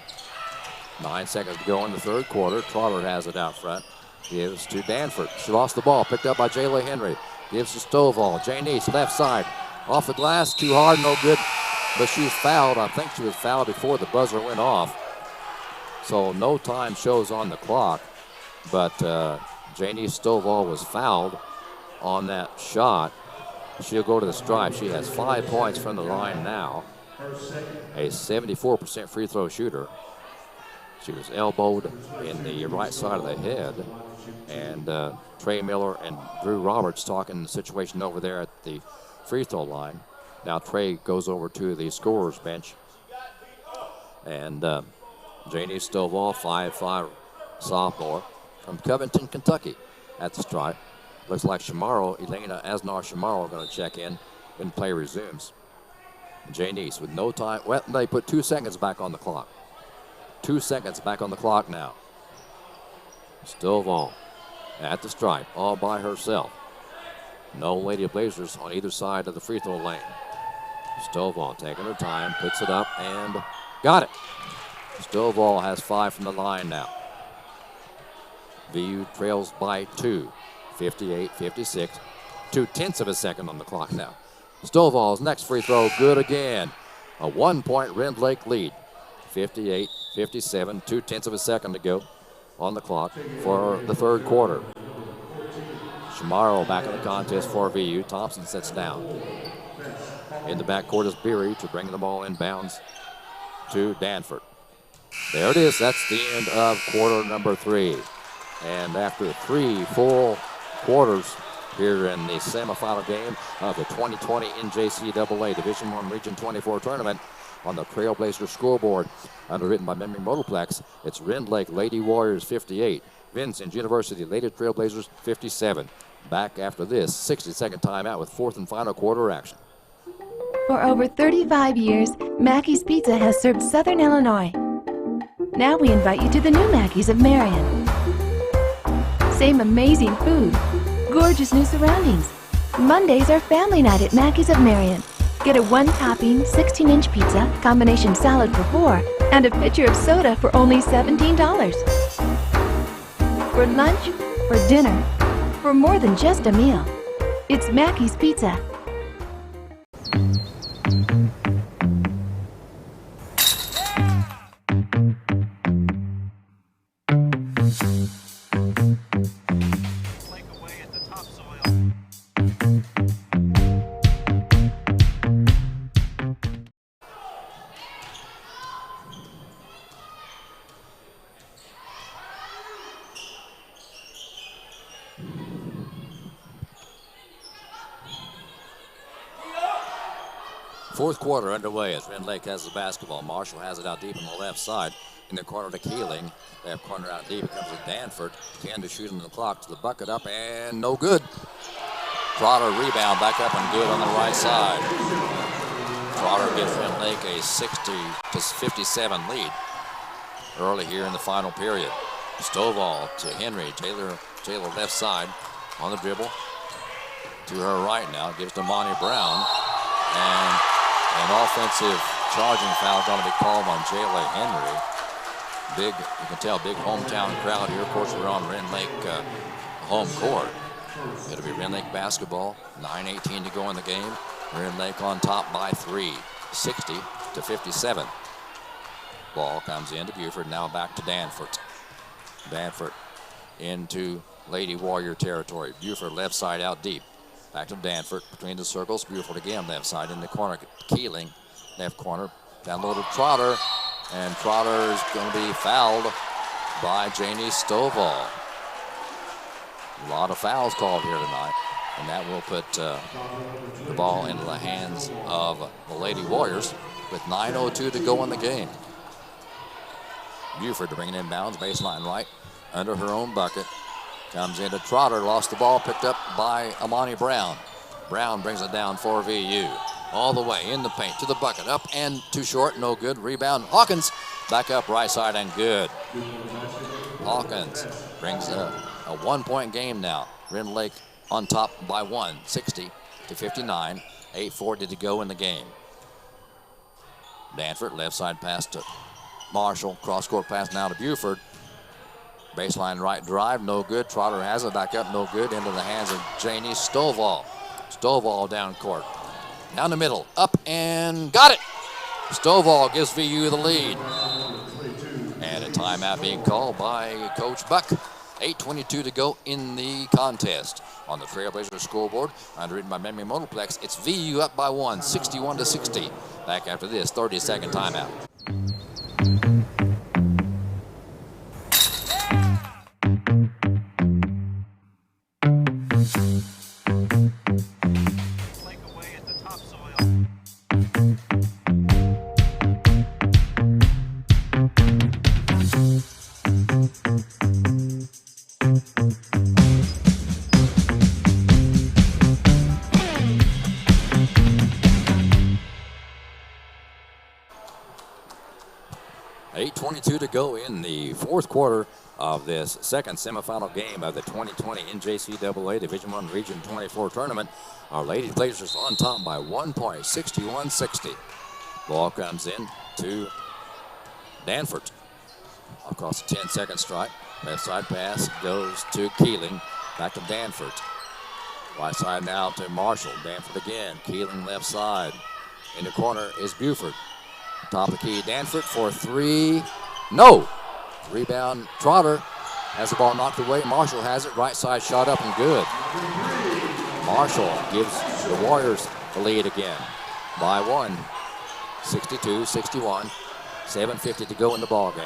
9 seconds to go in the third quarter. Trotter has it out front. Gives to Danford. She lost the ball. Picked up by Jayla Henry. Gives to Stovall. Janice, left side. Off the glass. Too hard. No good. But she's fouled. I think she was fouled before the buzzer went off. So no time shows on the clock. But Janice Stovall was fouled on that shot. She'll go to the stripe. She has 5 points from the line now. A 74% free throw shooter. She was elbowed in the right side of the head. And Trey Miller and Drew Roberts talking the situation over there at the free throw line. Now Trey goes over to the scorer's bench. And Janie Stovall, 5'5" sophomore from Covington, Kentucky, at the stripe. Looks like Elena Asnar-Shamaro going to check in when play resumes. Janice with no time. Well, they put 2 seconds back on the clock. 2 seconds back on the clock now. Stovall at the stripe, all by herself. No Lady Blazers on either side of the free throw lane. Stovall taking her time, puts it up, and got it. Stovall has 5 from the line now. VU trails by 2, 58-56. 2/10 of a second on the clock now. Stovall's next free throw, good again. A 1-point Rend Lake lead. 58-57, 2/10 of a second to go on the clock for the third quarter. Shamaro back in the contest for VU. Thompson sits down. In the backcourt is Beery to bring the ball inbounds to Danford. There it is. That's the end of quarter number 3. And after 3 full quarters here in the semifinal game of the 2020 NJCAA Division I Region 24 tournament on the Trailblazer scoreboard, underwritten by Memory Motorplex, it's Rend Lake Lady Warriors 58, Vincennes University Lady Trailblazers 57. Back after this 60-second timeout with fourth and final quarter action. For over 35 years, Mackey's Pizza has served Southern Illinois. Now we invite you to the new Mackey's of Marion. Same amazing food, gorgeous new surroundings. Mondays are family night at Mackey's of Marion. Get a 1-topping, 16-inch pizza, combination salad for 4, and a pitcher of soda for only $17. For lunch, for dinner, for more than just a meal, it's Mackey's Pizza. Fourth quarter underway as Rend Lake has the basketball. Marshall has it out deep on the left side. In the corner to Keeling. Left corner out deep. It comes to Danford. 10 to shoot on the clock. To the bucket up and no good. Trotter rebound back up and good on the right side. Trotter gives Rend Lake a 60-57 lead early here in the final period. Stovall to Henry. Taylor left side on the dribble. To her right now. Gives to Monty Brown. And an offensive charging foul going to be called on Jayla Henry. Big, you can tell, big hometown crowd here. Of course, we're on Rend Lake home court. It'll be Rend Lake basketball. 9:18 to go in the game. Rend Lake on top by 3, 60-57. Ball comes into Buford. Now back to Danford. Danford into Lady Warrior territory. Buford left side out deep. Back to Danford between the circles. Buford again left side in the corner. Keeling left corner. Down low to Trotter. And Trotter is going to be fouled by Janie Stovall. A lot of fouls called here tonight. And that will put the ball into the hands of the Lady Warriors with 9:02 to go in the game. Buford to bring it inbounds, baseline right, under her own bucket. Comes into Trotter, lost the ball, picked up by Amani Brown. Brown brings it down for VU. All the way in the paint to the bucket, up and too short, no good. Rebound, Hawkins, back up right side and good. Hawkins brings a 1-point game now. Rend Lake on top by 1, 60-59. 8:40 to go in the game. Danford, left side pass to Marshall. Cross-court pass now to Buford. Baseline right drive, no good. Trotter has it back up, no good. Into the hands of Janie Stovall. Stovall down court. Down the middle, up and got it. Stovall gives VU the lead. And a timeout being called by Coach Buck. 8:22 to go in the contest. On the Trailblazer scoreboard, underwritten by Memory Motorplex, it's VU up by 1, 61-60. Back after this 30-second timeout. To go in the fourth quarter of this second semifinal game of the 2020 NJCAA Division I Region 24 tournament. Our Lady Blazers on top by 1 point, 61-60. Ball comes in to Danford. Across the 10-second strike. Left side pass goes to Keeling. Back to Danford. Right side now to Marshall. Danford again. Keeling left side. In the corner is Buford. Top of the key, Danford for 3. No. Rebound, Trotter has the ball knocked away. Marshall has it. Right side shot up and good. Marshall gives the Warriors the lead again by 1. 62-61. 7:50 to go in the ball game.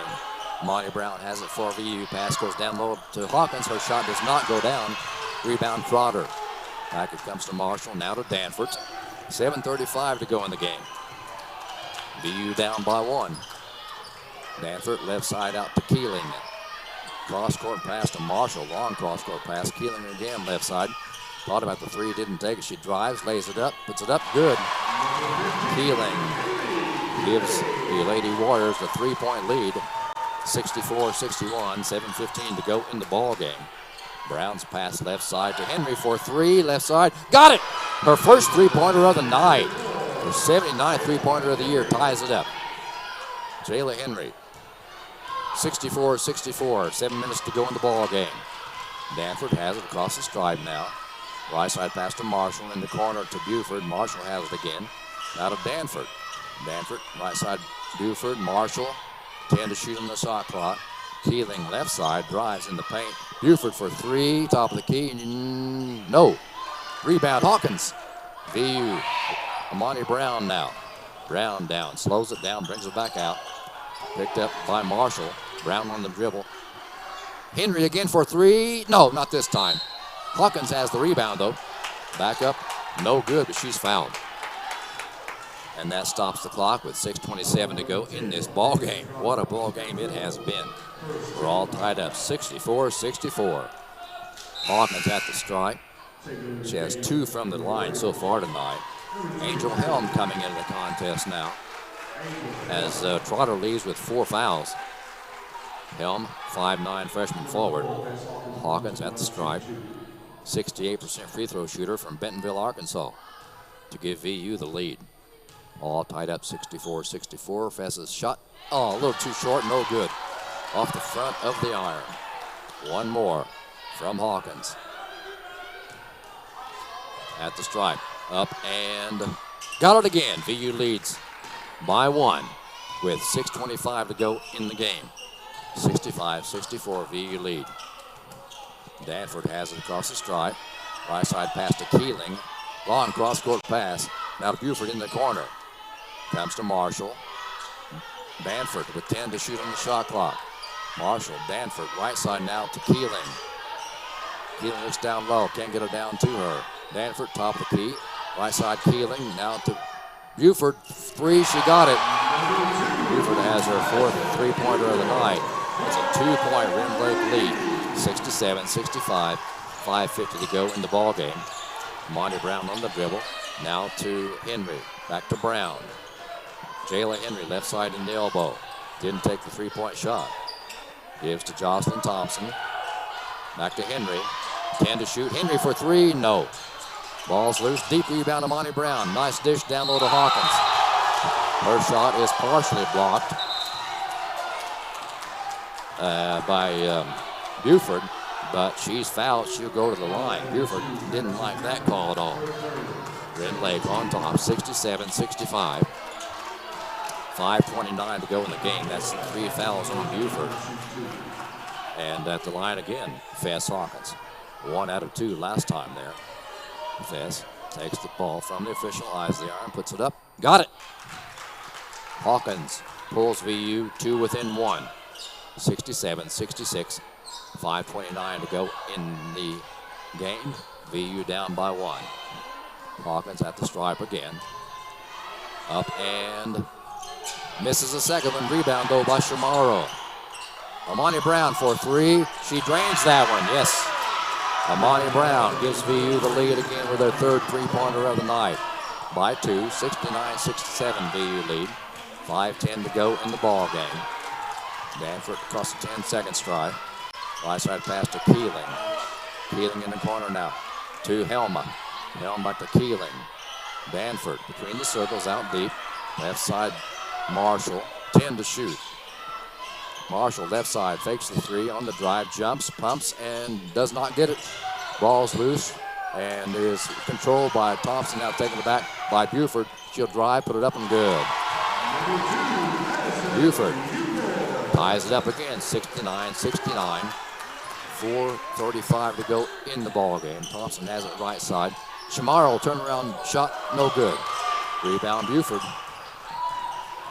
Monty Brown has it for VU. Pass goes down low to Hawkins. Her shot does not go down. Rebound, Trotter. Back it comes to Marshall. Now to Danford. 7:35 to go in the game. VU down by 1. Danford left side out to Keeling. Cross-court pass to Marshall. Long cross-court pass. Keeling again left side. Thought about the 3, didn't take it. She drives, lays it up, puts it up, good. Keeling gives the Lady Warriors the 3-point lead. 64-61, 7:15 to go in the ball game. Brown's pass left side to Henry for 3, left side. Got it! Her first 3-pointer of the night. Her 79th 3-pointer of the year ties it up. Jayla Henry. 64-64, 7 minutes to go in the ball game. Danford has it across the stripe now. Right side pass to Marshall in the corner to Buford. Marshall has it again. Out of Danford. Danford, right side, Buford, Marshall. 10 to shoot on the shot clock. Keeling left side, drives in the paint. Buford for 3, top of the key. No. Rebound, Hawkins. VU. Amani Brown now. Brown down, slows it down, brings it back out. Picked up by Marshall. Brown on the dribble. Henry again for 3. No, not this time. Hawkins has the rebound though. Back up, no good, but she's fouled. And that stops the clock with 6:27 to go in this ball game. What a ball game it has been. We're all tied up 64-64. Hawkins at the strike. She has 2 from the line so far tonight. Angel Helm coming into the contest now as Trotter leads with 4 fouls. Helm, 5'9" freshman forward. Hawkins at the strike. 68% free throw shooter from Bentonville, Arkansas, to give VU the lead. All tied up 64-64. Fess's shot, a little too short, no good. Off the front of the iron. One more from Hawkins. At the stripe, up and got it again. VU leads by 1 with 6:25 to go in the game. 65-64, VU lead. Danford has it across the stripe. Right side pass to Keeling. Long cross-court pass. Now to Buford in the corner. Comes to Marshall. Danford with 10 to shoot on the shot clock. Marshall, Danford, right side now to Keeling. Keeling looks down low, can't get it down to her. Danford, top of the key. Right side Keeling, now to Buford. 3, she got it. Buford has her 4th three-pointer of the night. It's a 2-point Rend Lake lead. 67-65, 5:50 to go in the ball game. Monty Brown on the dribble. Now to Henry. Back to Brown. Jayla Henry, left side in the elbow. Didn't take the 3-point shot. Gives to Jocelyn Thompson. Back to Henry. 10 to shoot. Henry for 3. No. Ball's loose. Deep rebound to Monty Brown. Nice dish down low to Hawkins. Her shot is partially blocked by Buford, but she's fouled. She'll go to the line. Buford didn't like that call at all. Rend Lake on top, 67-65. 5:29 to go in the game. That's 3 fouls on Buford. And at the line again, Fess Hawkins. 1 out of 2 last time there. Fess takes the ball from the official, eyes the iron, puts it up. Got it! Hawkins pulls VU 2 within 1. 67-66. 5:29 to go in the game. VU down by 1. Hawkins at the stripe again. Up and misses a second one. Rebound though by Shamaro. Amani Brown for 3. She drains that one. Yes. Amani Brown gives VU the lead again with their 3rd three-pointer of the night. By 2. 69-67 VU lead. 5:10 to go in the ball game. Danford across the 10-second stride. Right side pass to Keeling. Keeling in the corner now to Helma. Helm back to Keeling. Danford between the circles, out deep. Left side Marshall. 10 to shoot. Marshall left side fakes the 3 on the drive, jumps, pumps, and does not get it. Ball's loose and is controlled by Thompson, now taken it back by Buford. She'll drive, put it up and good. Buford ties it up again, 69-69. 4:35 to go in the ball game. Thompson has it right side. Shamaro turnaround shot, no good. Rebound Buford.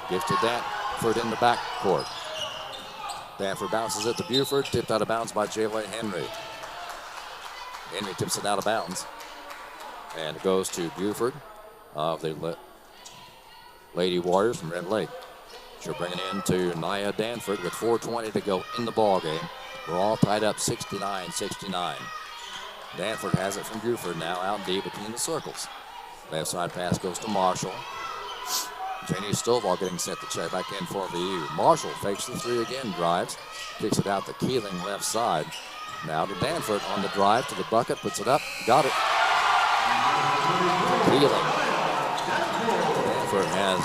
Gives to Danford in the backcourt. Danford bounces it to Buford, tipped out of bounds by Jayla Henry. Henry tips it out of bounds. And it goes to Buford of the Lady Warriors from Rend Lake. She'll bring it in to Nia Danford with 4:20 to go in the ball game. We're all tied up 69-69. Danford has it from Buford now out deep between the circles. Left side pass goes to Marshall. Janie Stovall getting set to check back in for VU. Marshall fakes the 3 again, drives, kicks it out to Keeling left side. Now to Danford on the drive to the bucket, puts it up, got it. Keeling. Danford has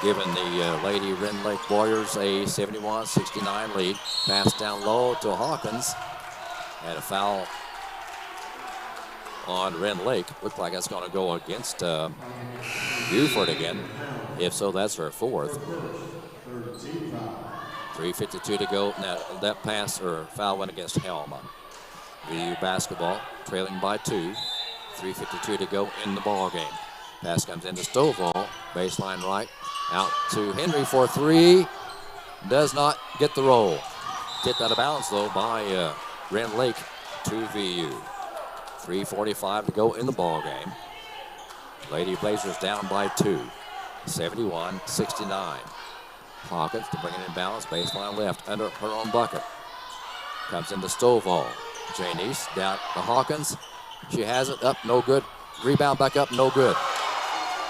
given the Lady Rend Lake Warriors a 71-69 lead. Pass down low to Hawkins. And a foul on Rend Lake. Looks like that's going to go against Buford again. If so, that's her 4th. 3:52 to go. Now, that pass or foul went against Helma. VU basketball trailing by 2. 3:52 to go in the ball game. Pass comes into Stovall. Baseline right. Out to Henry for 3. Does not get the roll. Tipped out of bounds, though, by Rend Lake to VU. 3:45 to go in the ball game. Lady Blazers down by 2, 71-69. Hawkins to bring it in balance, baseline left, under her own bucket. Comes into Stovall. Janice down to Hawkins. She has it up, no good. Rebound back up, no good.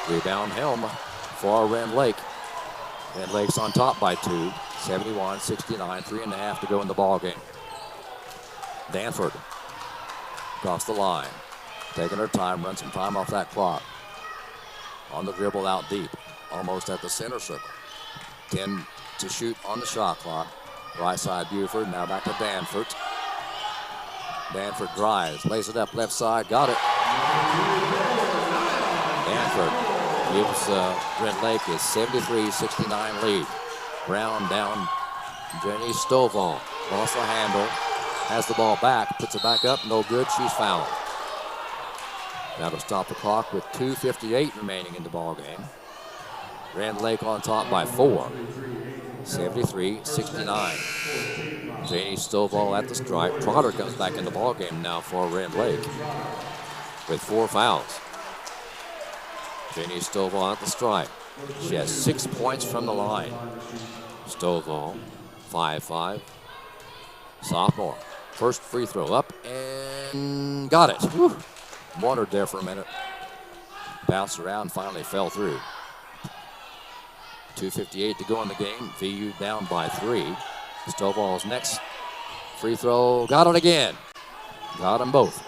Rebound Helm for Rend Lake. Rend Lake's on top by 2, 71-69, 3.5 to go in the ball game. Danford across the line, taking her time, run some time off that clock. On the dribble out deep, almost at the center circle. 10 to shoot on the shot clock. Right side Buford, now back to Danford. Danford drives, lays it up left side, got it. Danford gives Rend Lake his 73-69 lead. Brown down, Jenny Stovall, lost the handle, has the ball back, puts it back up, no good, she's fouled. That'll stop the clock with 2:58 remaining in the ball game. Rend Lake on top by 4, 73-69. Janie Stovall at the stripe. Trotter comes back in the ball game now for Rend Lake with 4 fouls. Janie Stovall at the stripe. She has 6 points from the line. Stovall, 5-5. Sophomore, first free throw up and got it. Whew. Wondered there for a minute. Bounced around, finally fell through. 2:58 to go in the game. VU down by 3. Stovall's next free throw, got it again. Got them both.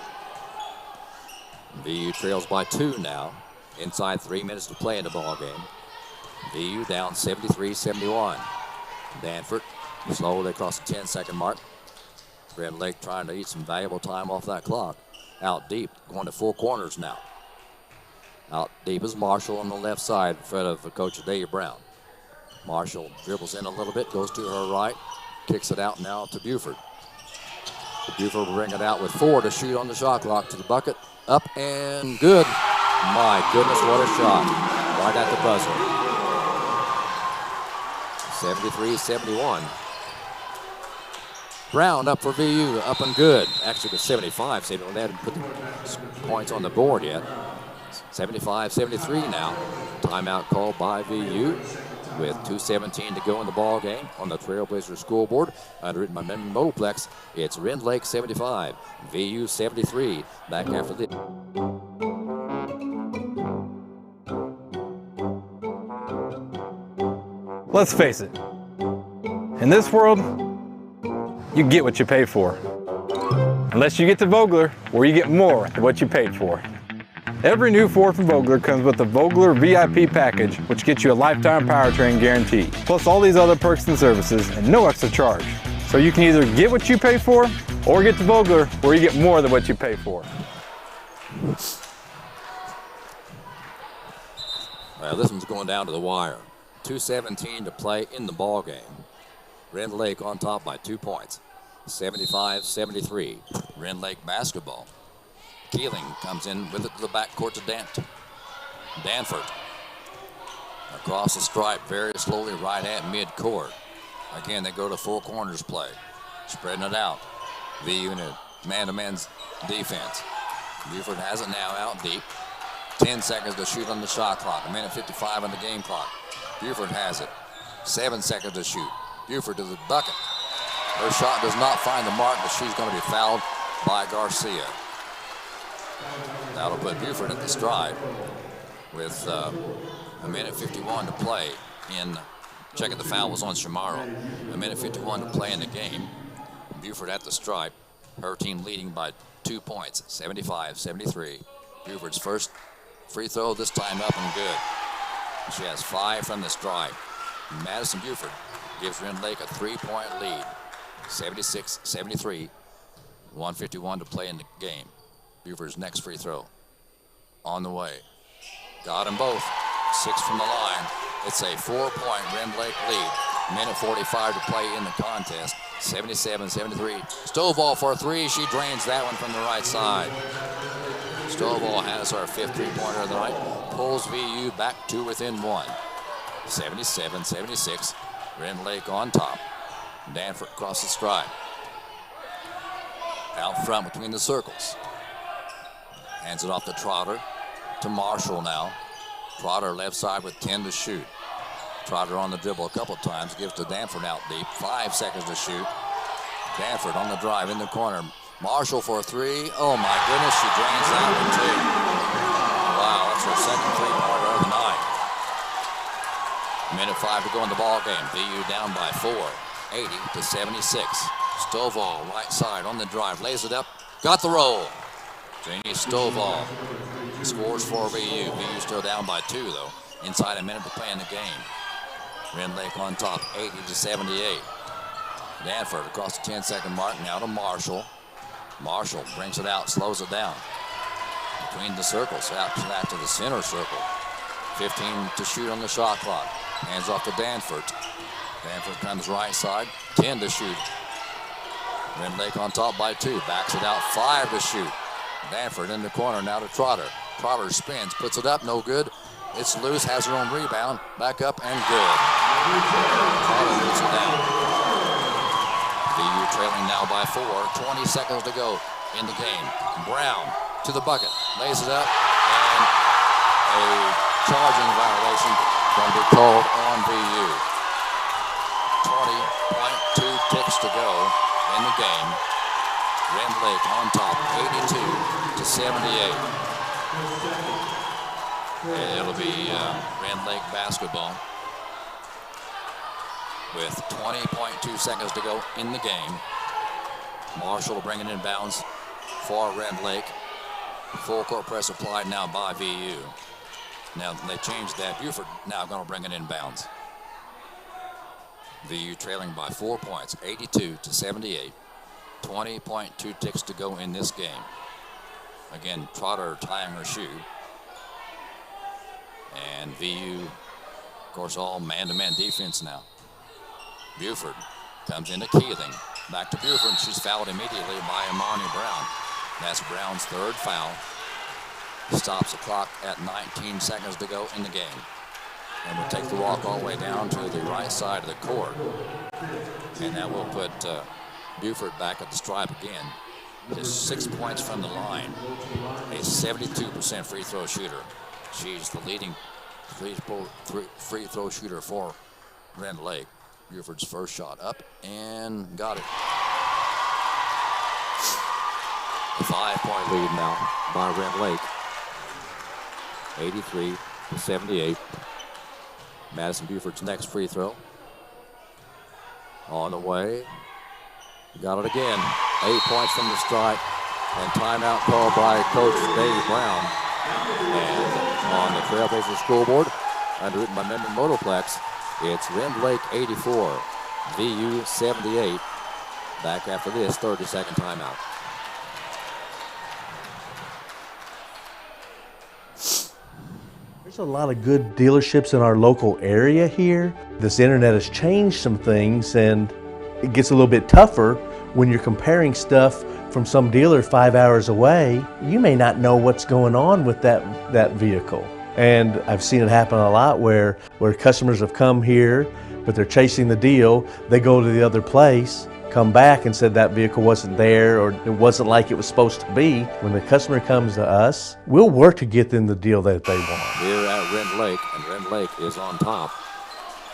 VU trails by 2 now. Inside 3 minutes to play in the ball game. VU down 73-71. Danford slowly across the 10-second mark. Rend Lake trying to eat some valuable time off that clock. Out deep, going to 4 corners now. Out deep is Marshall on the left side in front of Coach Dave Brown. Marshall dribbles in a little bit, goes to her right, kicks it out now to Buford. Buford will bring it out with 4 to shoot on the shot clock, to the bucket, up and good. My goodness, what a shot. Right at the buzzer. 73-71. Brown up for VU, up and good. Actually, it was 75. They hadn't put the points on the board yet. 75-73 now. Timeout called by VU with 2:17 to go in the ball game on the Trailblazer scoreboard. Underwritten by Memory Motorplex, it's Rend Lake 75, VU 73. Back after this. Let's face it, in this world, you get what you pay for. Unless you get to Vogler, where you get more than what you paid for. Every new Ford from Vogler comes with the Vogler VIP package, which gets you a lifetime powertrain guarantee, plus all these other perks and services and no extra charge. So you can either get what you pay for, or get to Vogler, where you get more than what you pay for. Well, this one's going down to the wire. 2:17 to play in the ball game. Rend Lake on top by 2 points. 75-73. Rend Lake basketball. Keeling comes in with it to the backcourt to Danford. Across the stripe very slowly right at midcourt. Again, they go to 4 corners play. Spreading it out. VU in a man-to-man defense. Buford has it now out deep. 10 seconds to shoot on the shot clock. 1:55 on the game clock. Buford has it. 7 seconds to shoot. Buford to the bucket. Her shot does not find the mark, but she's going to be fouled by Garcia. That'll put Buford at the stride with 1:51 to play in. Checking the foul was on Shamaro. 1:51 to play in the game. Buford at the stripe. Her team leading by 2 points, 75-73. Buford's first free throw this time up and good. She has 5 from the stripe. Madison Buford gives Rend Lake a 3-point lead, 76-73. 1:51 to play in the game. Buford's next free throw on the way. Got them both. 6 from the line. It's a 4-point Rend Lake lead. 1:45 to play in the contest. 77-73. Stovall for 3. She drains that one from the right side. Stovall has her 5th 3-pointer of the night. Pulls VU back to within 1. 77-76. Rend Lake on top. Danford across the stripe. Out front between the circles. Hands it off to Trotter. to Marshall now. Trotter left side with 10 to shoot. Trotter on the dribble a couple times, gives to Danford out deep. 5 seconds to shoot. Danford on the drive in the corner. Marshall for a three. Oh my goodness, she drains that one too. Wow, that's her second three-pointer of the night. Minute 5 to go in the ball game. VU down by 4, 80-76. Stovall right side on the drive, lays it up, got the roll. Janie Stovall scores for VU. VU still down by 2 though. Inside a minute to play in the game. Rend Lake on top, 80-78. Danford across the 10-second mark, now to Marshall. Marshall brings it out, slows it down. Between the circles, out to the center circle. 15 to shoot on the shot clock. Hands off to Danford. Danford comes right side, 10 to shoot. Rend Lake on top by 2, backs it out, 5 to shoot. Danford in the corner, now to Trotter. Trotter spins, puts it up, no good. It's loose, has her own rebound, back up and good. Trotter puts it down. VU trailing now by 4, 20 seconds to go in the game. Brown to the bucket, lays it up, and a charging violation going to be called on VU. 20.2 ticks to go in the game. Rend Lake on top, 82-78. It'll be Rend Lake basketball with 20.2 seconds to go in the game. Marshall will bring it in bounds for Rend Lake. Full court press applied now by VU. Now they changed that. Buford now going to bring it in bounds. VU trailing by 4 points, 82-78. 20.2 ticks to go in this game. Again, Trotter tying her shoe. And VU, of course, all man-to-man defense now. Buford comes into Keeling. Back to Buford. She's fouled immediately by Imani Brown. That's Brown's third foul. Stops the clock at 19 seconds to go in the game. And we'll take the walk all the way down to the right side of the court. And that will put Buford back at the stripe again. Just 6 points from the line. A 72% free throw shooter. She's the leading free throw shooter for Rend Lake. Buford's first shot up and got it. A 5-point lead now by Rend Lake. 83-78. Madison Buford's next free throw. On the way. Got it again. 8 points from the stripe. And timeout called by Coach Dave Brown. And on the Trailblazers scoreboard, underwritten by Member Motorplex, it's Rend Lake 84, VU 78. Back after this 30-second timeout. There's a lot of good dealerships in our local area here. This internet has changed some things, and it gets a little bit tougher when you're comparing stuff from some dealer 5 hours away. You may not know what's going on with that vehicle. And I've seen it happen a lot where customers have come here, but they're chasing the deal. They go to the other place, come back and said that vehicle wasn't there, or it wasn't like it was supposed to be. When the customer comes to us, we'll work to get them the deal that they want. Here at Rend Lake, and Rend Lake is on top,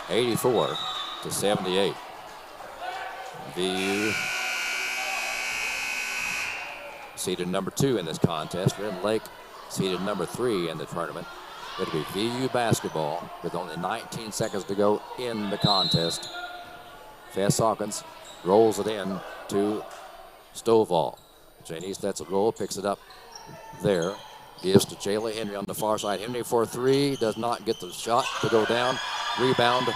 84-78. VU seeded number 2 in this contest. Rend Lake seeded number 3 in the tournament. It'll be VU basketball with only 19 seconds to go in the contest. Fess Hawkins rolls it in to Stovall. Janice lets it roll, picks it up there. Gives to Jayla Henry on the far side. Henry for 3, does not get the shot to go down. Rebound,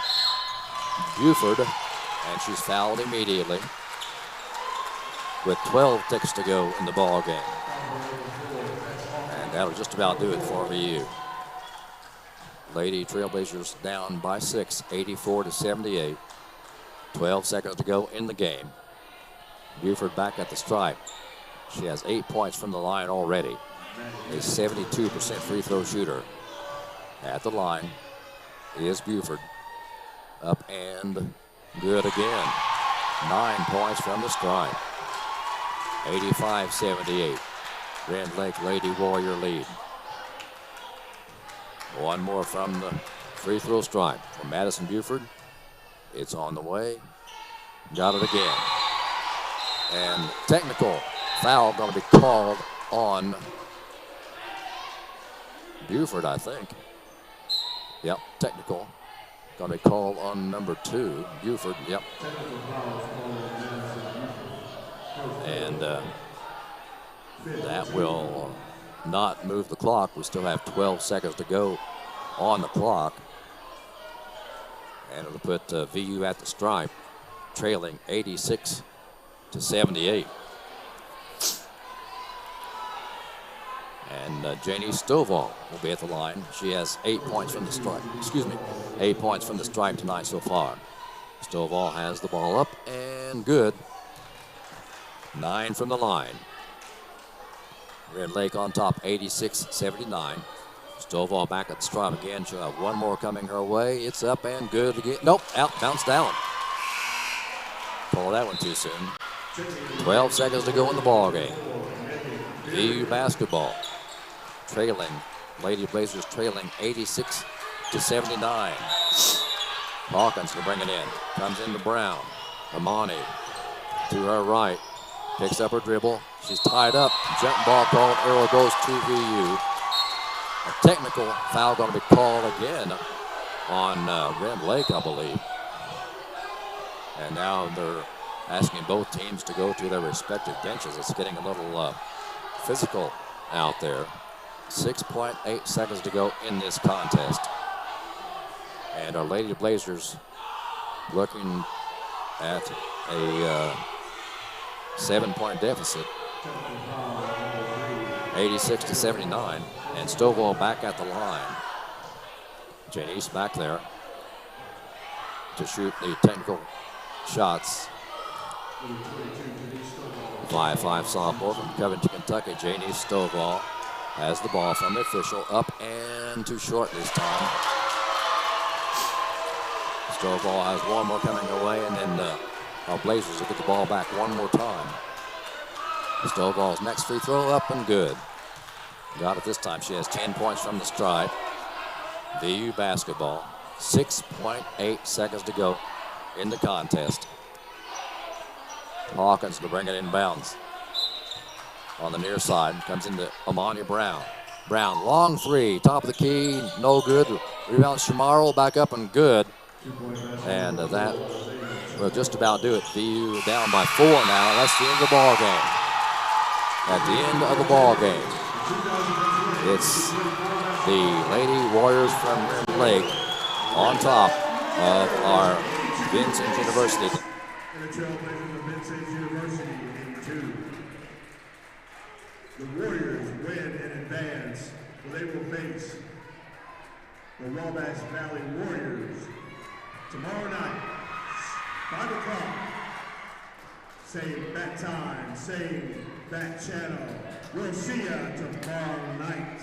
Buford, and she's fouled immediately with 12 ticks to go in the ball game. And that'll just about do it for VU. Lady Trailblazers down by 6, 84-78. 12 seconds to go in the game. Buford back at the stripe. She has 8 points from the line already. A 72% free throw shooter. At the line is Buford. Up and good again. 9 points from the stripe. 85-78. Rend Lake Lady Warrior lead. One more from the free throw stripe from Madison Buford. It's on the way. Got it again. And technical foul going to be called on Buford, I think. Yep, technical. Going to be called on number 2, Buford. Yep. And that will not move the clock. We still have 12 seconds to go on the clock. And it'll put VU at the stripe, trailing 86-78. And Janie Stovall will be at the line. She has 8 points from the stripe. 8 points from the stripe tonight so far. Stovall has the ball up and good. 9 from the line. Red Lake on top, 86-79. Stovall back at the stripe again. She'll have one more coming her way. It's up and good again. Nope, out, bounced down. Pull that one too soon. 12 seconds to go in the ball game. VU basketball trailing, Lady Blazers trailing 86-79. Hawkins will bring it in. Comes into Brown. Amani to her right. Picks up her dribble. She's tied up. Jump ball called. Arrow goes to VU. A technical foul going to be called again on Rend Lake, I believe. And now they're asking both teams to go to their respective benches. It's getting a little physical out there. 6.8 seconds to go in this contest. And our Lady Blazers looking at a 7-point deficit. 86-79. And Stovall back at the line. Janice back there to shoot the technical shots. 5'5" sophomore from Covington, Kentucky. Janice Stovall has the ball from the official. Up and too short this time. Stovall has one more coming away, and then our Blazers will get the ball back one more time. Stovall's next free throw up and good. Got it this time. She has 10 points from the stripe. VU basketball. 6.8 seconds to go in the contest. Hawkins will bring it in bounds. On the near side, comes into Amani Brown. Brown, long three, top of the key, no good. Rebound Shamaro, back up and good. And that will just about do it. VU down by 4 now. That's the end of the ball game. At the end of the ball game, it's the Lady Warriors from Rend Lake on top of our Vincennes University. The Warriors win and advance. They will face the Wabash Valley Warriors tomorrow night, 5 o'clock. Same bat time, same bat channel. We'll see ya tomorrow night.